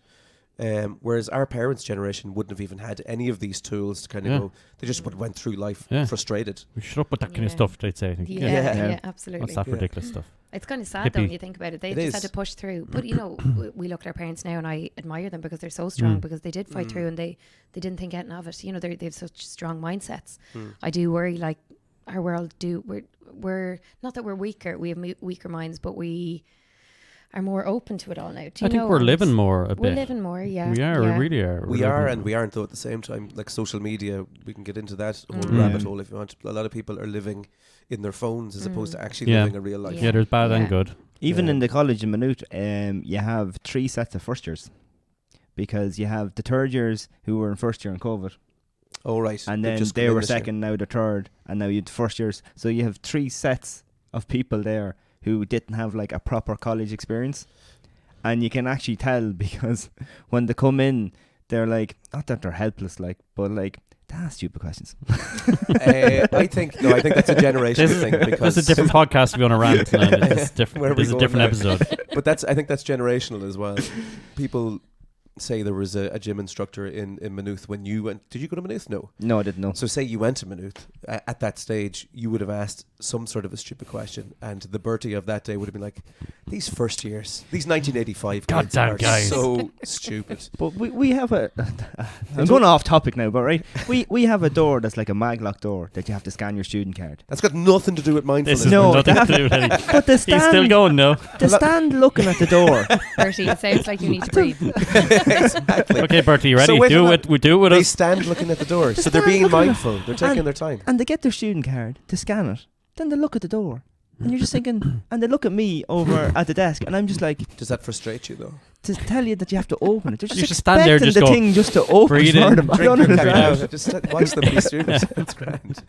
Whereas our parents' generation wouldn't have even had any of these tools to kind of go. They just went through life frustrated. We shut up with that kind of stuff, they'd say. I think. Yeah, absolutely. What's that ridiculous stuff? It's kind of sad though when you think about it. They just had to is. push through. But you know, we look at our parents now, and I admire them because they're so strong, because they did fight through and they didn't think anything of it. You know, they have such strong mindsets. I do worry, like, our world we're not that we're weaker. We have weaker minds, but we are more open to it all now. I think we're living more a bit. We're living more, yeah. We are, we really are. We are and we aren't, though, at the same time. Like, social media, we can get into that whole rabbit hole if you want. A lot of people are living in their phones as opposed to actually living a real life. Yeah, there's bad and good. Even in the college in Maynooth, you have 3 sets of first years, because you have the third years who were in first year in COVID. Oh, right. And then they were second, now the third, and now you the first years. So you have 3 sets of people there who didn't have like a proper college experience. And you can actually tell, because when they come in, they're like, not that they're helpless, like, but like, they ask stupid questions. I think that's a generational thing. Because There's a different podcast to be on a rant tonight. It's different. There's a different episode. But I think that's generational as well. People say there was a gym instructor in Maynooth when you went. Did you go to Maynooth? No. No, I didn't know. So say you went to Maynooth, at that stage you would have asked some sort of a stupid question, and the Bertie of that day would have been like, these first years, these 1985 kids Goddamn are guys. so stupid. But we have a... I'm going off topic now, but right, we have a door that's like a maglock door that you have to scan your student card. That's got nothing to do with mindfulness. This is No, nothing that- to do with anything. But the He's still stand, going, no? the stand looking at the door. Bertie, it sounds like you need to breathe. Exactly. Okay, Bertie, you ready? So wait do a it. We do it with They us. stand looking at the door, so they're stand being looking at- mindful. They're taking their time. And they get their student card to scan it. Then they look at the door. And you're just thinking... And they look at me over at the desk. And I'm just like... Does that frustrate you though? To tell you that you have to open it. They're just You should stand there, expecting just the go, thing just to open breathe for in, them. I Drink don't your understand. cacao. Just watch them be students. That's grand.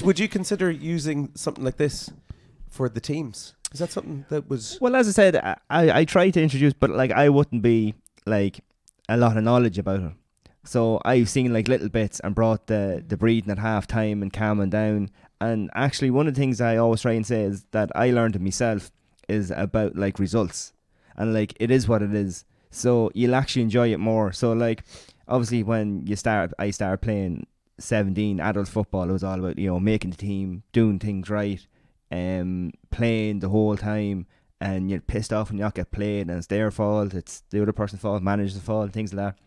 Would you consider using something like this for the teams? Is that something that was... Well, as I said, I tried to introduce, but like I wouldn't be like a lot of knowledge about it. So I've seen like little bits and brought the breathing at half time and calming down. And actually, one of the things I always try and say is that I learned it myself is about like results, and like it is what it is. So you'll actually enjoy it more. So like obviously when I started playing 17 adult football, it was all about making the team, doing things right, playing the whole time, and you're pissed off when you not get played, and it's their fault, it's the other person's fault, manager's fault, things like that.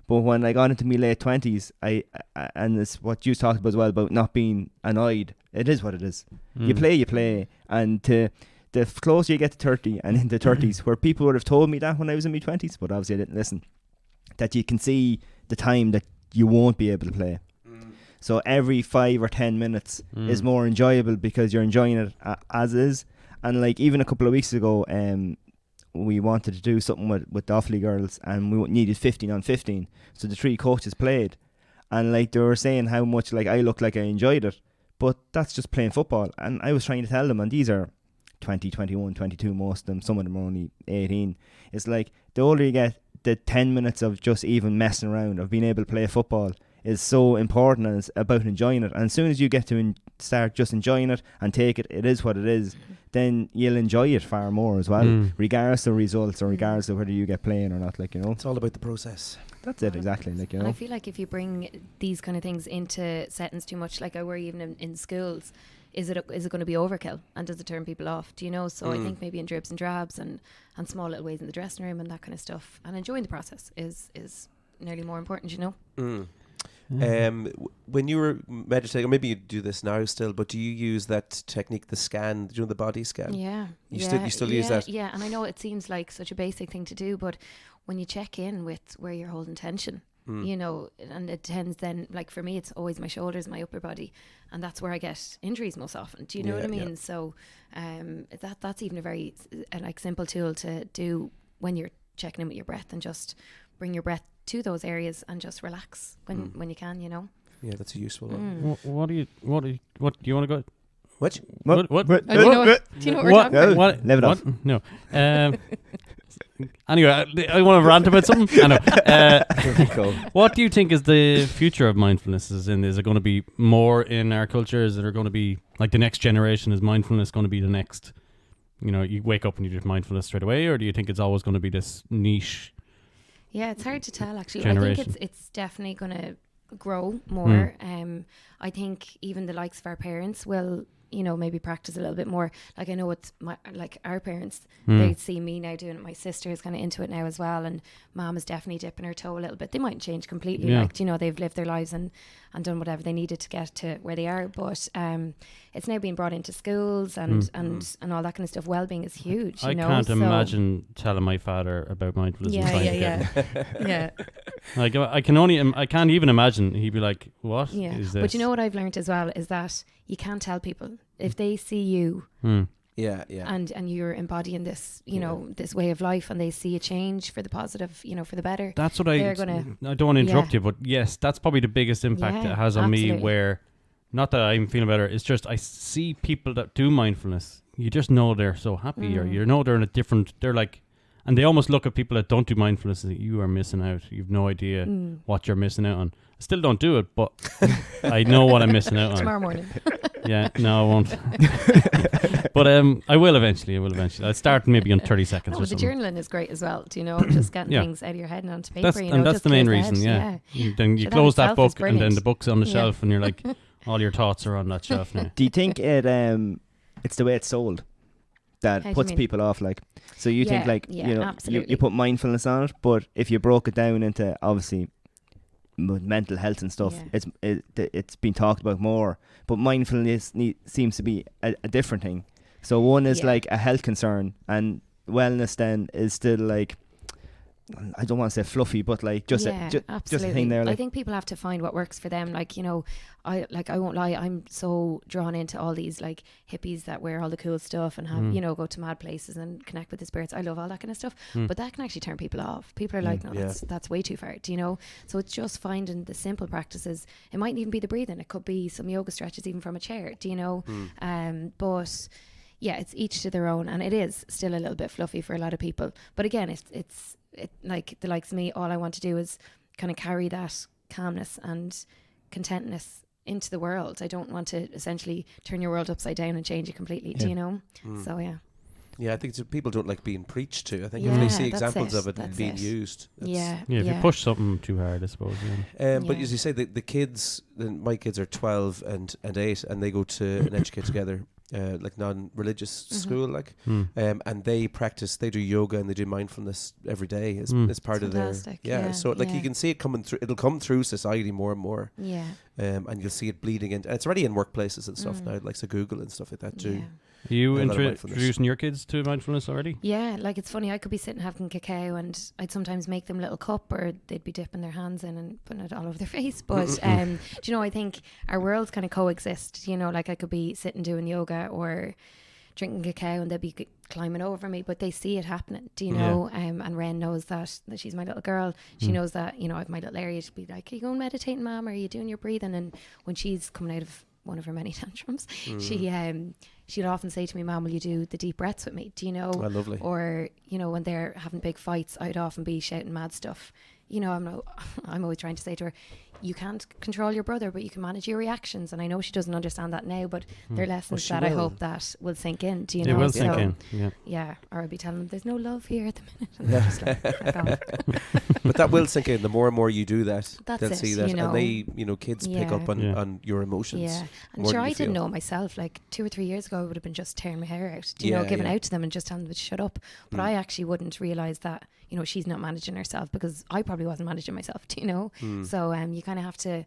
But when I got into my late 20s, and it's what you talked about as well, about not being annoyed. It is what it is. You play, and the closer you get to 30 and into 30s, where people would have told me that when I was in my 20s, but obviously I didn't listen, that you can see the time that you won't be able to play. So every 5 or 10 minutes is more enjoyable because you're enjoying it as is. And like even a couple of weeks ago, we wanted to do something with the Offaly girls, and we needed 15 on 15. So the 3 coaches played, and like they were saying how much like I looked like I enjoyed it, but that's just playing football. And I was trying to tell them, and these are 20, 21, 22, most of them, some of them are only 18. It's like the older you get, the 10 minutes of just even messing around, of being able to play football, is so important, and it's about enjoying it. And as soon as you get to start just enjoying it and take it, it is what it is, then you'll enjoy it far more as well, regardless of results or regardless of whether you get playing or not. Like It's all about the process. that's it exactly. Like And I feel like if you bring these kind of things into settings too much, like I worry even in schools, is it going to be overkill, and does it turn people off? Do you know? So I think maybe in dribs and drabs and small little ways in the dressing room and that kind of stuff, and enjoying the process is nearly more important. You know. When you were meditating, or maybe you do this now still, but do you use that technique, the scan, do you know, the body scan? Yeah. You still use that? Yeah, and I know it seems like such a basic thing to do, but when you check in with where you're holding tension, and it tends then, like for me, it's always my shoulders, my upper body, and that's where I get injuries most often. Do you know what I mean? So that's even a very simple tool to do when you're checking in with your breath, and just bring your breath to those areas and just relax when you can, you know. Yeah, that's a useful one. What do you want to go? What? What? Oh, do you know what we're talking about? What? Leave it What? No. Anyway, I want to rant about something. I know. What do you think is the future of mindfulness? Is it going to be more in our culture? Is it going to be like the next generation? Is mindfulness going to be the next? You wake up and you do mindfulness straight away, or do you think it's always going to be this niche? Yeah, it's hard to tell actually. Generation. I think it's definitely going to grow more. I think even the likes of our parents will, maybe practice a little bit more. Like I know it's our parents, they see me now doing it. My sister is kind of into it now as well, and mom is definitely dipping her toe a little bit. They mightn't change completely. Yeah. Like, they've lived their lives and done whatever they needed to get to where they are. But it's now being brought into schools and all that kind of stuff. Wellbeing is huge. I can't imagine telling my father about mindfulness. Yeah. Like I can't even imagine. He'd be like, "What is this?" But you know what I've learned as well is that you can't tell people if they see you. Yeah. And you're embodying this, this way of life, and they see a change for the positive, for the better. That's what they're I gonna, don't want to interrupt you, but yes, that's probably the biggest impact it has on me. Where, not that I'm feeling better, it's just I see people that do mindfulness. You just know they're so happy, or they're in a different. They're like, and they almost look at people that don't do mindfulness and say, "You are missing out. You've no idea what you're missing out on." I still don't do it, but I know what I'm missing out on. Tomorrow morning. Yeah, no, I won't. But I will eventually. I'll start maybe in 30 seconds Oh, or the something. journaling is great as well. Do you know, just getting Yeah. things out of your head and onto paper. That's just the main clears reason. head. Then you So that close that itself is book, and then brilliant. the book's on the Yeah. shelf, and you're like, all your thoughts are on that shelf now. Do you think it's the way it's sold that How do you puts mean? people off? Like, so you think Yeah, like yeah, you know absolutely. you put mindfulness on it, but if you broke it down into obviously mental health and stuff, Yeah. it's been talked about more. But mindfulness seems to be a different thing. So one is Yeah. like a health concern, and wellness then is still like, I don't want to say fluffy, but like just a absolutely. thing there. I Like, think people have to find what works for them. Like, you know, I won't lie, I'm so drawn into all these like hippies that wear all the cool stuff and have, you know, go to mad places and connect with the spirits. I love all that kind of stuff. But that can actually turn people off. People are like, no, Yeah. that's way too far, do you know? So it's just finding the simple practices. It mightn't even be the breathing. It could be some yoga stretches even from a chair, do you know? But yeah, it's each to their own, and it is still a little bit fluffy for a lot of people. But again, it's like the likes of me, all I want to do is kind of carry that calmness and contentness into the world. I don't want to essentially turn your world upside down and change it completely, do you know? So yeah. Yeah, I think people don't like being preached to. I think Yeah, if they see that's examples it, of it that's being it. used. Yeah. Yeah, if you push something too hard, I suppose. Yeah. But Yeah. as you say, the kids, my kids are 12 and 8, and they go to an Educate Together, like non-religious school, like, and they do yoga and they do mindfulness every day as part of their, Fantastic, so like you yeah. can see it coming through, it'll come through society more and more, Yeah. and you'll see it bleeding in, and it's already in workplaces and stuff now, like so Google and stuff like that too. Yeah. Are you A lot of mindfulness. introducing your kids to mindfulness already? Yeah, like it's funny, I could be sitting having cacao and I'd sometimes make them a little cup, or they'd be dipping their hands in and putting it all over their face. But do you know, I think our worlds kind of coexist, you know, like I could be sitting doing yoga or drinking cacao and they'd be climbing over me, but they see it happening, do you know? And Ren knows that she's my little girl. She knows that, you know, I have my little area to be like, are you going meditating, Mom? Are you doing your breathing? And when she's coming out of one of her many tantrums, she'll often say to me, Mom, will you do the deep breaths with me? Do you know? Oh, lovely. Or, you know, when they're having big fights, I'd often be shouting mad stuff. You know, I'm always trying to say to her, you can't control your brother, but you can manage your reactions. And I know she doesn't understand that now, but they're lessons she that I will. hope that will sink in. Do you They know? will sink So, in. Yeah. Yeah, or I'd be telling them there's no love here at the minute. And they're just like, "Fuck off." But that will sink in. The more and more you do that, That's they'll it, see that, you know. and they, you know, kids pick Yeah. up on your emotions. Yeah, and more sure, than I you didn't feel. know myself. Like 2 or 3 years ago, I would have been just tearing my hair out, you know, Yeah, giving yeah. out to them and just telling them to shut up. But I actually wouldn't realise that, you know, she's not managing herself because I probably wasn't managing myself, do you know? So you kind of have to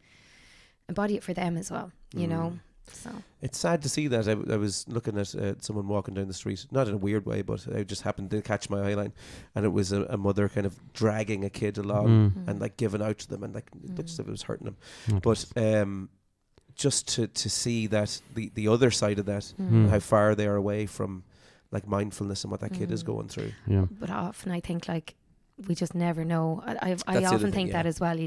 embody it for them as well, you know? So It's sad to see that. I was looking at someone walking down the street, not in a weird way, but I just happened to catch my eye line, and it was a mother kind of dragging a kid along and like giving out to them, and like just if it was hurting them. But just to see that the other side of that, how far they are away from like mindfulness and what that kid is going through. Yeah. but often I think like we just never know. I That's the other often thing, think yeah. that as well.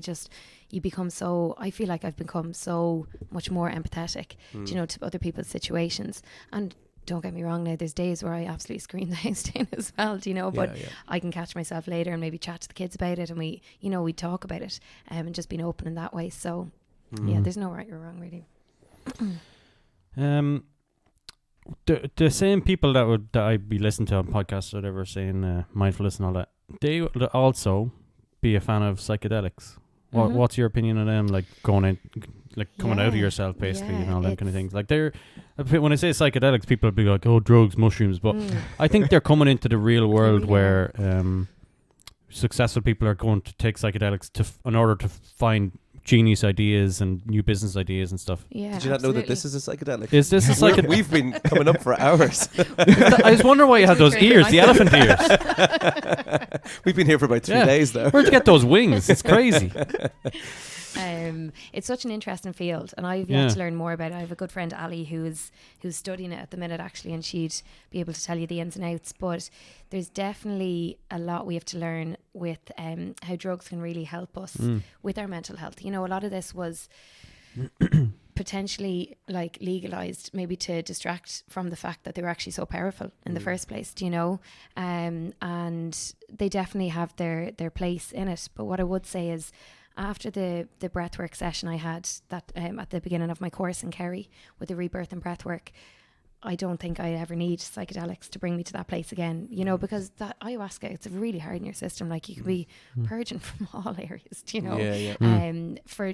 You become so, I feel like I've become so much more empathetic, do you know, to other people's situations. And don't get me wrong now, there's days where I absolutely scream the house down as well, do you know, but Yeah. I can catch myself later and maybe chat to the kids about it, and we talk about it, and just being open in that way. So yeah, there's no right or wrong really. The same people that I'd be listening to on podcasts or whatever saying mindfulness and all that, they would also be a fan of psychedelics. What's your opinion on them? Like going in, like coming out of Yeah, yourself, basically, and yeah, all them kind of it's- things. Like when I say psychedelics, people will be like, "Oh, drugs, mushrooms," but I think they're coming into the real world really where successful people are going to take psychedelics in order to find genius ideas and new business ideas and stuff. Yeah, Did you not know that this is a psychedelic? Is this a psychedelic? We've been coming up for hours. I just wonder why you had those ears, the elephant ears. We've been here for about 3 Yeah. days now. Where'd you get those wings? It's crazy. It's such an interesting field, and I've yet Yeah. to learn more about it. I have a good friend, Ali, who's studying it at the minute actually, and she'd be able to tell you the ins and outs. But there's definitely a lot we have to learn with how drugs can really help us with our mental health. You know, a lot of this was potentially like legalized maybe to distract from the fact that they were actually so powerful in the first place, do you know? And they definitely have their place in it. But what I would say is, after the breathwork session I had that at the beginning of my course in Kerry with the rebirth and breathwork, I don't think I ever need psychedelics to bring me to that place again, you know, because that ayahuasca, it's really hard in your system. Like you could be purging from all areas, you know, for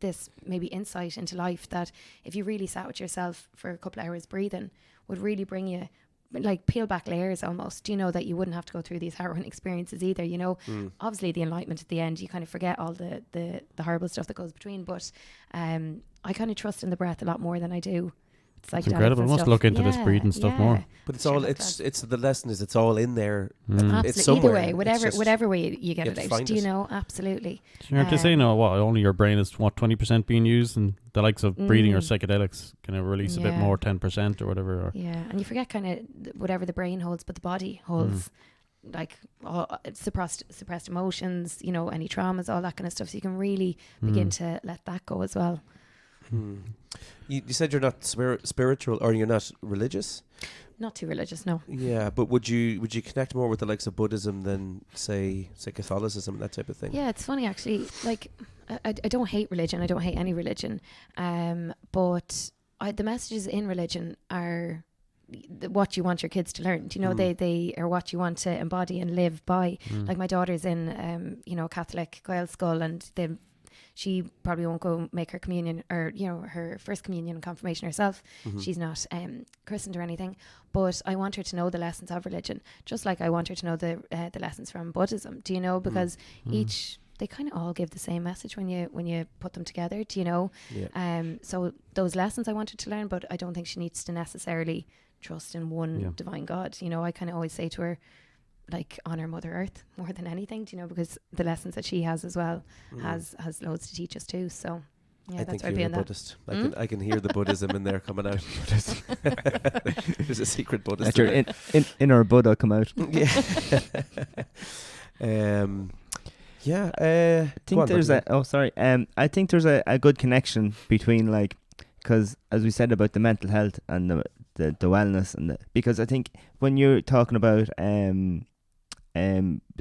this maybe insight into life that if you really sat with yourself for a couple of hours breathing would really bring you, like, peel back layers almost, you know, that you wouldn't have to go through these harrowing experiences either, you know. Obviously the enlightenment at the end, you kind of forget all the horrible stuff that goes between, but I kind of trust in the breath a lot more than I do. It's incredible. I must look into this breathing stuff more. But it's all it's the lesson is it's all in there. Absolutely. It's somewhere. Either way, whatever way you get it out, do you know? Absolutely. So you're to say only your brain is 20% being used, and the likes of breathing or psychedelics kind of release a bit more, 10% or whatever. And you forget kind of whatever the brain holds, but the body holds like suppressed emotions, you know, any traumas, all that kind of stuff. So you can really begin to let that go as well. You said you're not spiritual, or you're not religious? Not too religious, no. Yeah, but would you connect more with the likes of Buddhism than say Catholicism, that type of thing? Yeah, it's funny actually. Like, I don't hate religion. I don't hate any religion. But the messages in religion are what you want your kids to learn. Do you know, they are what you want to embody and live by. Like my daughter's in Catholic Gael school, and she probably won't go make her communion or, you know, her first communion and confirmation herself. She's not christened or anything, but I want her to know the lessons of religion, just like I want her to know the lessons from Buddhism. Do you know? Because they kind of all give the same message when you put them together. Do you know? So those lessons I want her to learn, but I don't think she needs to necessarily trust in one divine God. You know, I kind of always say to her, like, honor Mother Earth more than anything, do you know, because the lessons that she has as well has loads to teach us too. So yeah, I that's think where you're a Buddhist. I can hear the Buddhism in there coming out. There's a secret Buddhist. Let your inner Buddha come out. I think there's I think there's a good connection between, like, because as we said about the mental health and the wellness, and because I think when you're talking about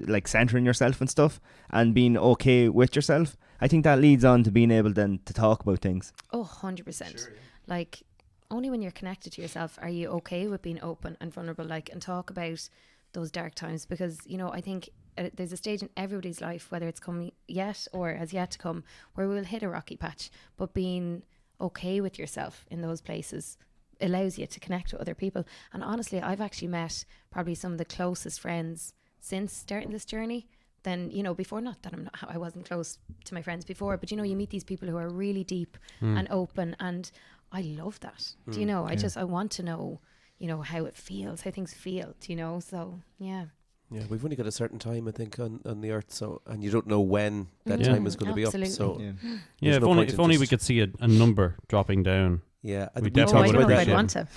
like centering yourself and stuff and being okay with yourself, I think that leads on to being able then to talk about things. 100%. Sure, yeah. Like, only when you're connected to yourself are you okay with being open and vulnerable, like, and talk about those dark times, because, you know, I think there's a stage in everybody's life, whether it's come yet or has yet to come, where we'll hit a rocky patch, but being okay with yourself in those places allows you to connect with other people. And honestly, I've actually met probably some of the closest friends since starting this journey than, you know, before. Not that I wasn't close to my friends before, but, you know, you meet these people who are really deep and open, and I love that. Do you know, I want to know, you know, how it feels, how things feel, do you know? So yeah, we've only got a certain time, I think, on the earth, so, and you don't know when that time is going to be up, so if only we could see a number dropping down. Yeah, we talked about that. I'd want to.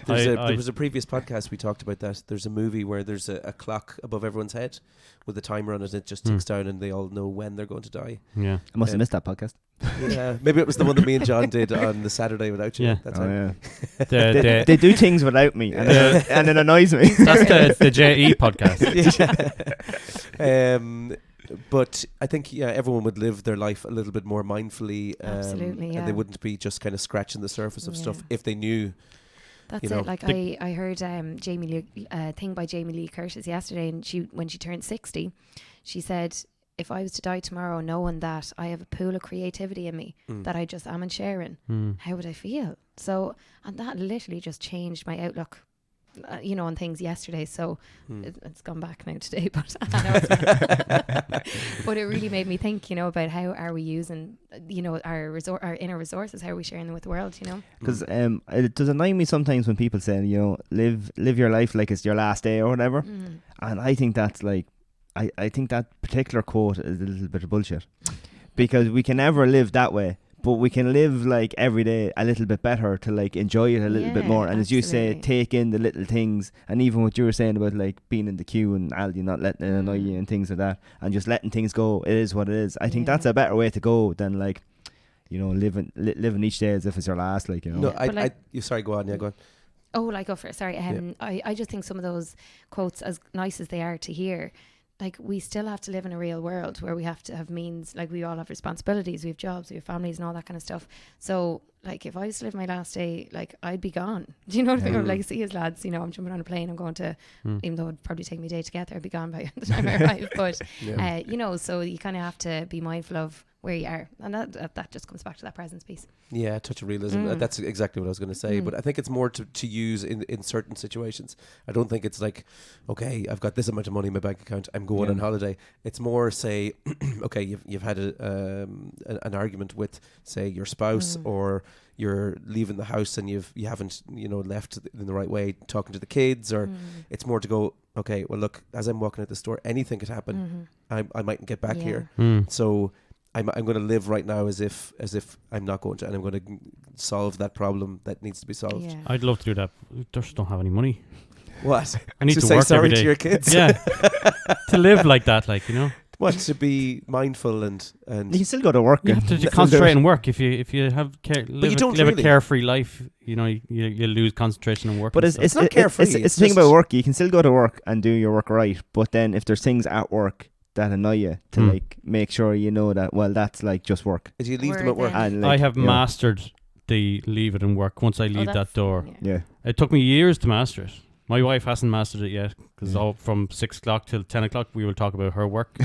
There was a previous podcast we talked about that. There's a movie where there's a clock above everyone's head with a timer on it. It just ticks down, and they all know when they're going to die. Yeah, I must have missed that podcast. Yeah, maybe it was the one that me and John did on the Saturday without you. Yeah, they do things without me, and it annoys me. That's the JE podcast. But I think everyone would live their life a little bit more mindfully. Absolutely, and they wouldn't be just kind of scratching the surface of stuff if they knew. That's it. Like, I heard Jamie Lee, thing by Jamie Lee Curtis yesterday, and when she turned 60, she said, if I was to die tomorrow knowing that I have a pool of creativity in me that I just am sharing, how would I feel? So, and that literally just changed my outlook, you know, on things yesterday. So it's gone back now today, but but it really made me think, you know, about how are we using, you know, our inner resources, how are we sharing them with the world, you know? Because it does annoy me sometimes when people say, you know, live your life like it's your last day or whatever, and I think that's like, I think that particular quote is a little bit of bullshit, because we can never live that way. But we can live, like, every day a little bit better to, like, enjoy it a little bit more. And as you say, take in the little things. And even what you were saying about, like, being in the queue and Aldi not letting it annoy you and things like that, and just letting things go. It is what it is. I think that's a better way to go than, like, you know, living each day as if it's your last, like, you know. No, you sorry, go on. Yeah, go on. Oh, like, go for it. Sorry. I just think some of those quotes, as nice as they are to hear, like we still have to live in a real world where we have to have means, like we all have responsibilities, we have jobs, we have families and all that kind of stuff. So like if I was to live my last day, like I'd be gone. Do you know what I mean? Like, see his lads, you know, I'm jumping on a plane, I'm going to, even though it'd probably take me a day to get there, I'd be gone by the time I arrive. But you know, so you kind of have to be mindful of where you are, and that just comes back to that presence piece. Yeah, a touch of realism. That's exactly what I was going to say. But I think it's more to use in certain situations. I don't think it's like, okay, I've got this amount of money in my bank account, I'm going on holiday. It's more, say, okay, you've had an argument with, say, your spouse, or you're leaving the house and you haven't, you know, left in the right way, talking to the kids, or it's more to go, okay, well, look, as I'm walking out the store, anything could happen. I mightn't get back here. So I'm going to live right now as if I'm not going to, and I'm going to solve that problem that needs to be solved. Yeah. I'd love to do that. I just don't have any money. What? I need to say work sorry every day to your kids. Yeah, to live like that, like, you know. What, to be mindful and You can still go to work. You have to concentrate and work. If you have live a carefree life, you know, you lose concentration and work. But it's not carefree. It's the thing about work. You can still go to work and do your work right, but then if there's things at work that annoy you, to like make sure you know that, well, that's like just work. As you leave them at work. And I have mastered the leave it and work. Once I leave that door, it took me years to master it. My wife hasn't mastered it yet, because all from 6 o'clock till 10 o'clock we will talk about her work.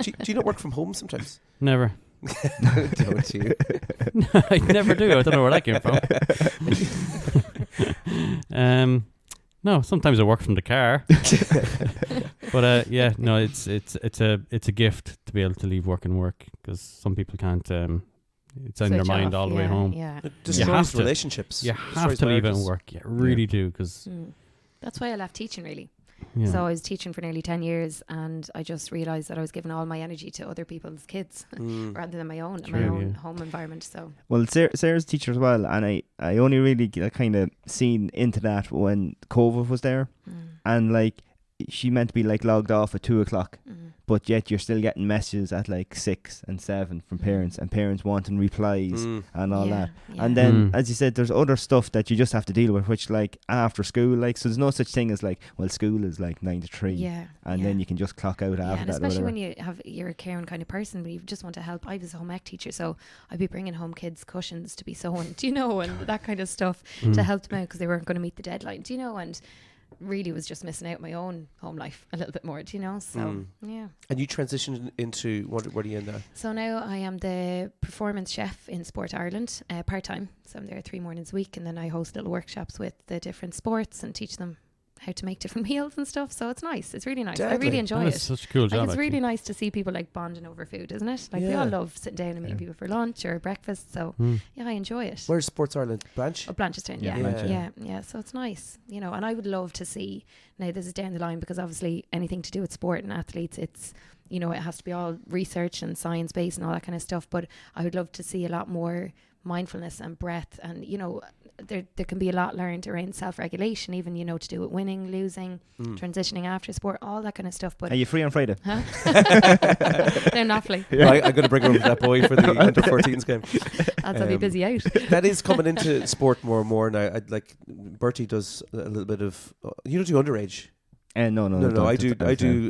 Do you not work from home sometimes? Never. Don't you? I never do. I don't know where that came from. No, sometimes I work from the car. But yeah, no, it's a gift to be able to leave work and work, because some people can't. It's in their Switch mind off, all the way home. Yeah. It destroys relationships. You have to leave it and work. You really do, because that's why I left teaching, really. Yeah. So I was teaching for nearly 10 years, and I just realised that I was giving all my energy to other people's kids rather than my own home environment. So well, Sarah's a teacher as well, and I only really kind of seen into that when COVID was there, and like she meant to be like logged off at 2 o'clock, but yet you're still getting messages at like 6 and 7 from parents, and parents wanting replies and all that. And then, as you said, there's other stuff that you just have to deal with, which like after school, like, so there's no such thing as like, well, school is like 9 to 3, and then you can just clock out after and that. especially when you're a caring kind of person, but you just want to help. I was a home ec teacher, so I'd be bringing home kids' cushions to be sewn, do you know, and that kind of stuff to help them out because they weren't going to meet the deadline, do you know, and really was just missing out my own home life a little bit more, do you know? So yeah. And you transitioned into what are you in now? So now I am the performance chef in Sport Ireland, part-time. So I'm there 3 mornings a week, and then I host little workshops with the different sports and teach them how to make different meals and stuff. So it's nice. It's really nice. Deadly. I really enjoy it. It's such a cool job. Like, it's really nice to see people like bonding over food, isn't it? Like we all love sitting down and meeting people for lunch or breakfast. So yeah, I enjoy it. Where's Sports Ireland? Blanche? Oh, Blanchardstown, yeah. Blanchardstown. Yeah. So it's nice, you know, and I would love to see, now this is down the line, because obviously anything to do with sport and athletes, it's, you know, it has to be all research and science based and all that kind of stuff, but I would love to see a lot more mindfulness and breath, and you know, there can be a lot learned around self-regulation, even, you know, to do with winning, losing, transitioning after sport, all that kind of stuff. But are you free on Friday? Huh? They're not free. Right, I'm going to bring over that boy for the under 14s game. I'll be busy out. That is coming into sport more and more now. I'd like Bertie does a little bit of. You don't do underage. No. I do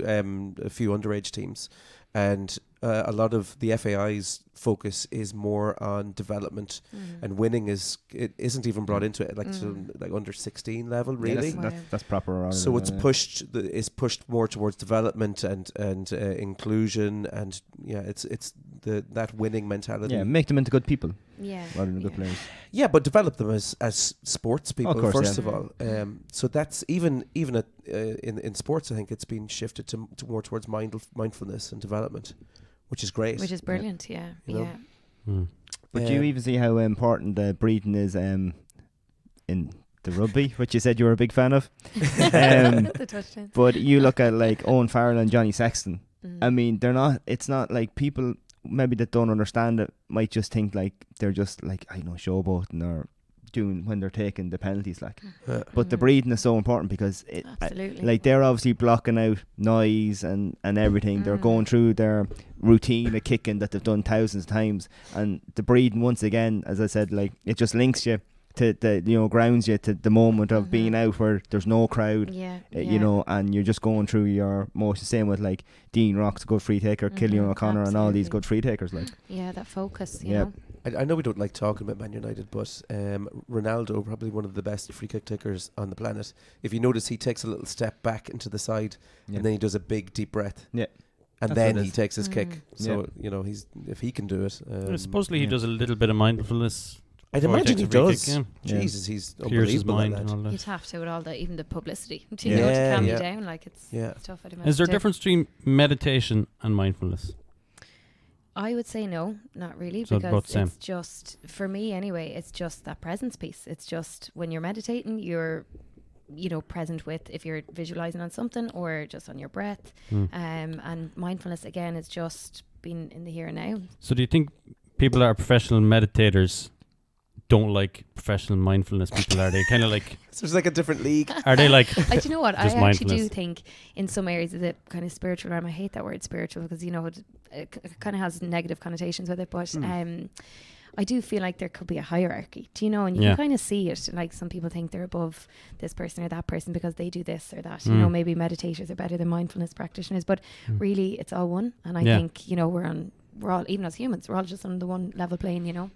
a few underage teams, and a lot of the FAI's focus is more on development, and winning isn't even brought into it, like to like under 16 level, really. That's proper. So it's pushed more towards development and inclusion, and it's that winning mentality. Yeah, make them into good people. Yeah, rather than good players. Yeah, but develop them as sports people, of course, first of all. So that's even in sports, I think it's been shifted to more towards mindfulness and development, which is great. Which is brilliant, yeah. You know? But do you even see how important the breathing is in the rugby, which you said you were a big fan of? The touchdowns. But you look at like Owen Farrell and Johnny Sexton. I mean, it's not like people maybe that don't understand it might just think like they're just like, I know, showboating or doing when they're taking the penalties, like. But the breathing is so important, because absolutely, like they're obviously blocking out noise and everything. They're going through their routine of kicking that they've done thousands of times, and the breathing, once again, as I said, like it just links you grounds you to the moment of being out where there's no crowd. Yeah, You know, and you're just going through your motions. Same with like Dean Rock's a good free taker, Killian O'Connor, and all these absolutely. good free takers. Like, Yeah, that focus, you Yeah. know. I know we don't like talking about Man United, but Ronaldo, probably one of the best free kick takers on the planet. If you notice, he takes a little step back into the side, Yeah. and then he does a big deep breath. Yeah. And That's then what it he is. takes his kick. So, Yeah. you know, if he can do it. Supposedly he yeah. does a little bit of mindfulness. I'd before imagine he takes a free does. kick, Yeah. Jesus, he's Clears his unbelievable. mind That and lad. all that. You'd have to with all the, even the publicity, to, Yeah. to calm Yeah. you down. Like, it's Yeah. tough, I'd imagine. Is there a too. difference between meditation and mindfulness? I would say no, not really, So they're because both the same. it's just, for me anyway, it's just that presence piece. It's just when you're meditating, you're, you know, present with, if you're visualizing on something or just on your breath. And mindfulness, again, is just being in the here and now. So do you think people that are professional meditators don't like professional mindfulness people? Are they kind of like, So it's like a different league. are they like, Do you know what? I Just actually do mindfulness. think in some areas of the kind of spiritual realm, I hate that word spiritual because, you know, it kind of has negative connotations with it. But I do feel like there could be a hierarchy, do you know? And you Yeah. can kind of see it. Like some people think they're above this person or that person because they do this or that. You know, maybe meditators are better than mindfulness practitioners. But really, it's all one. And I Yeah. think, you know, we're all, even as humans, we're all just on the one level plane, you know?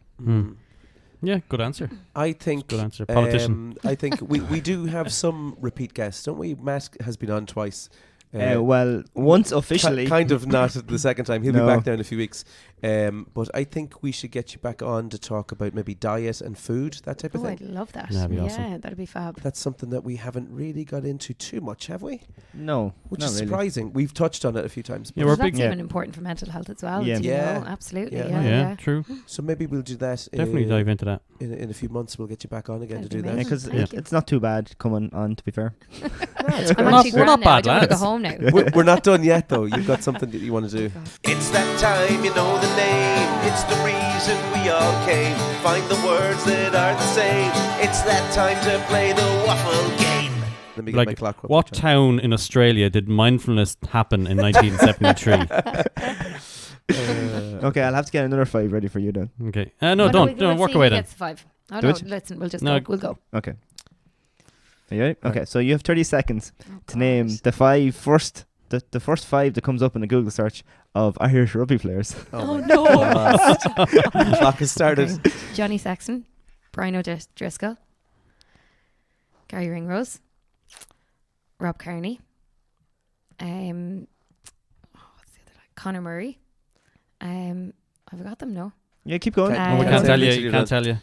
yeah, good answer. I think Good answer. Politician. I think we do have some repeat guests, don't we? Matt has been on twice. well, once officially. Kind of not the second time. He'll No. be back now in a few weeks. But I think we should get you back on to talk about maybe diet and food, that type of Oh, thing. I'd love that. That'd be yeah, awesome. that'd be fab. That's something that we haven't really got into too much, have we? No, Which not is really. surprising. We've touched on it a few times. Yeah, but- we're That's big- Yeah. even important for mental health as well. Yeah. Do you Yeah. know? Absolutely. Yeah. Yeah. Oh, yeah, true. So maybe we'll do that. Definitely dive into that. In a few months. We'll get you back on again That'd to do be that. Yeah, because Thank you. it's not too bad coming on, to be fair. I'm We're actually not grand now. I bad, don't want to go lads. home now. We're not done yet, though. You've got something that you want to do. It's that time, you know the name. It's the reason we all came. Find the words that are the same. It's that time to play the waffle game. Let me get my Like, clock. what town in Australia did mindfulness happen in 1973? Okay, I'll have to get another 5 ready for you then. Okay. No, Oh, don't. we'll Work see away who then. gets 5. Oh, Do no, it. listen, we'll just No. go. We'll go. Okay. Are you ready? Okay, Right. so you have 30 seconds Oh, to name gosh. the first 5 that comes up in a Google search of Irish rugby players. Oh, no. The clock has started. Okay. Johnny Sexton, Brian O'Driscoll, Gary Ringrose, Rob Kearney, what's the other? Conor Murray. I forgot them. No. Yeah, keep going. Okay. No, we Uh, can't say tell you. literally You can't done. tell you.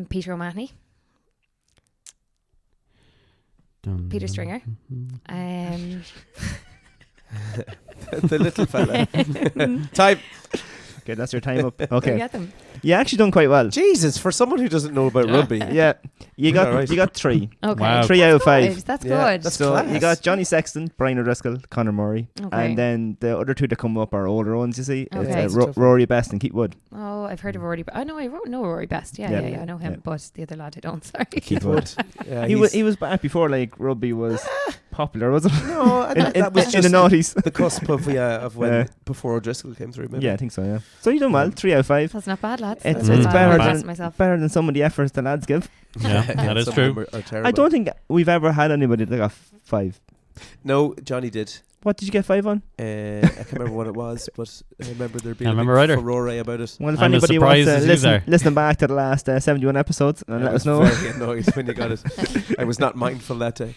Peter O'Mahony, Peter Stringer. The little fella. Time. Okay, that's your time up. You Okay. get them. You actually done quite well. Jesus, for someone who doesn't know about rugby. Yeah. You All got right. you got 3. Okay. Wow. 3 out of 5. Fives, that's Yeah, good. that's So class. you got Johnny Sexton, Brian O'Driscoll, Conor Murray, Okay. and then the other 2 that come up are older ones. You see, Okay. it's, That's a tough one. Rory Best and Keith Wood. Oh, I've heard of Rory. I know. Know Rory Best. Yeah, Yeah. yeah, I know him. Yeah. But the other lad, I don't. Sorry. Keith Wood. Yeah, He was back before like rugby was popular, wasn't it? No, and that was in just the noughties. the cusp of when Yeah. before O'Driscoll came through. Maybe. Yeah, I think so. Yeah. So you done well. 3 out of 5. That's not bad, lads. It's, That's it's not better bad. I'm than myself. better than some of the efforts the lads give. Yeah, that is Some true. of them are terrible. I don't think we've ever had anybody that got 5. No, Johnny did. What did you get 5 on? I can't remember what it was, but I remember there being Can't a big remember either. furore about it. Well, if I'm as anybody wants surprised to as you are. listen back to the last 71 episodes and I let was us know. very annoyed when you got it. I was not mindful that day.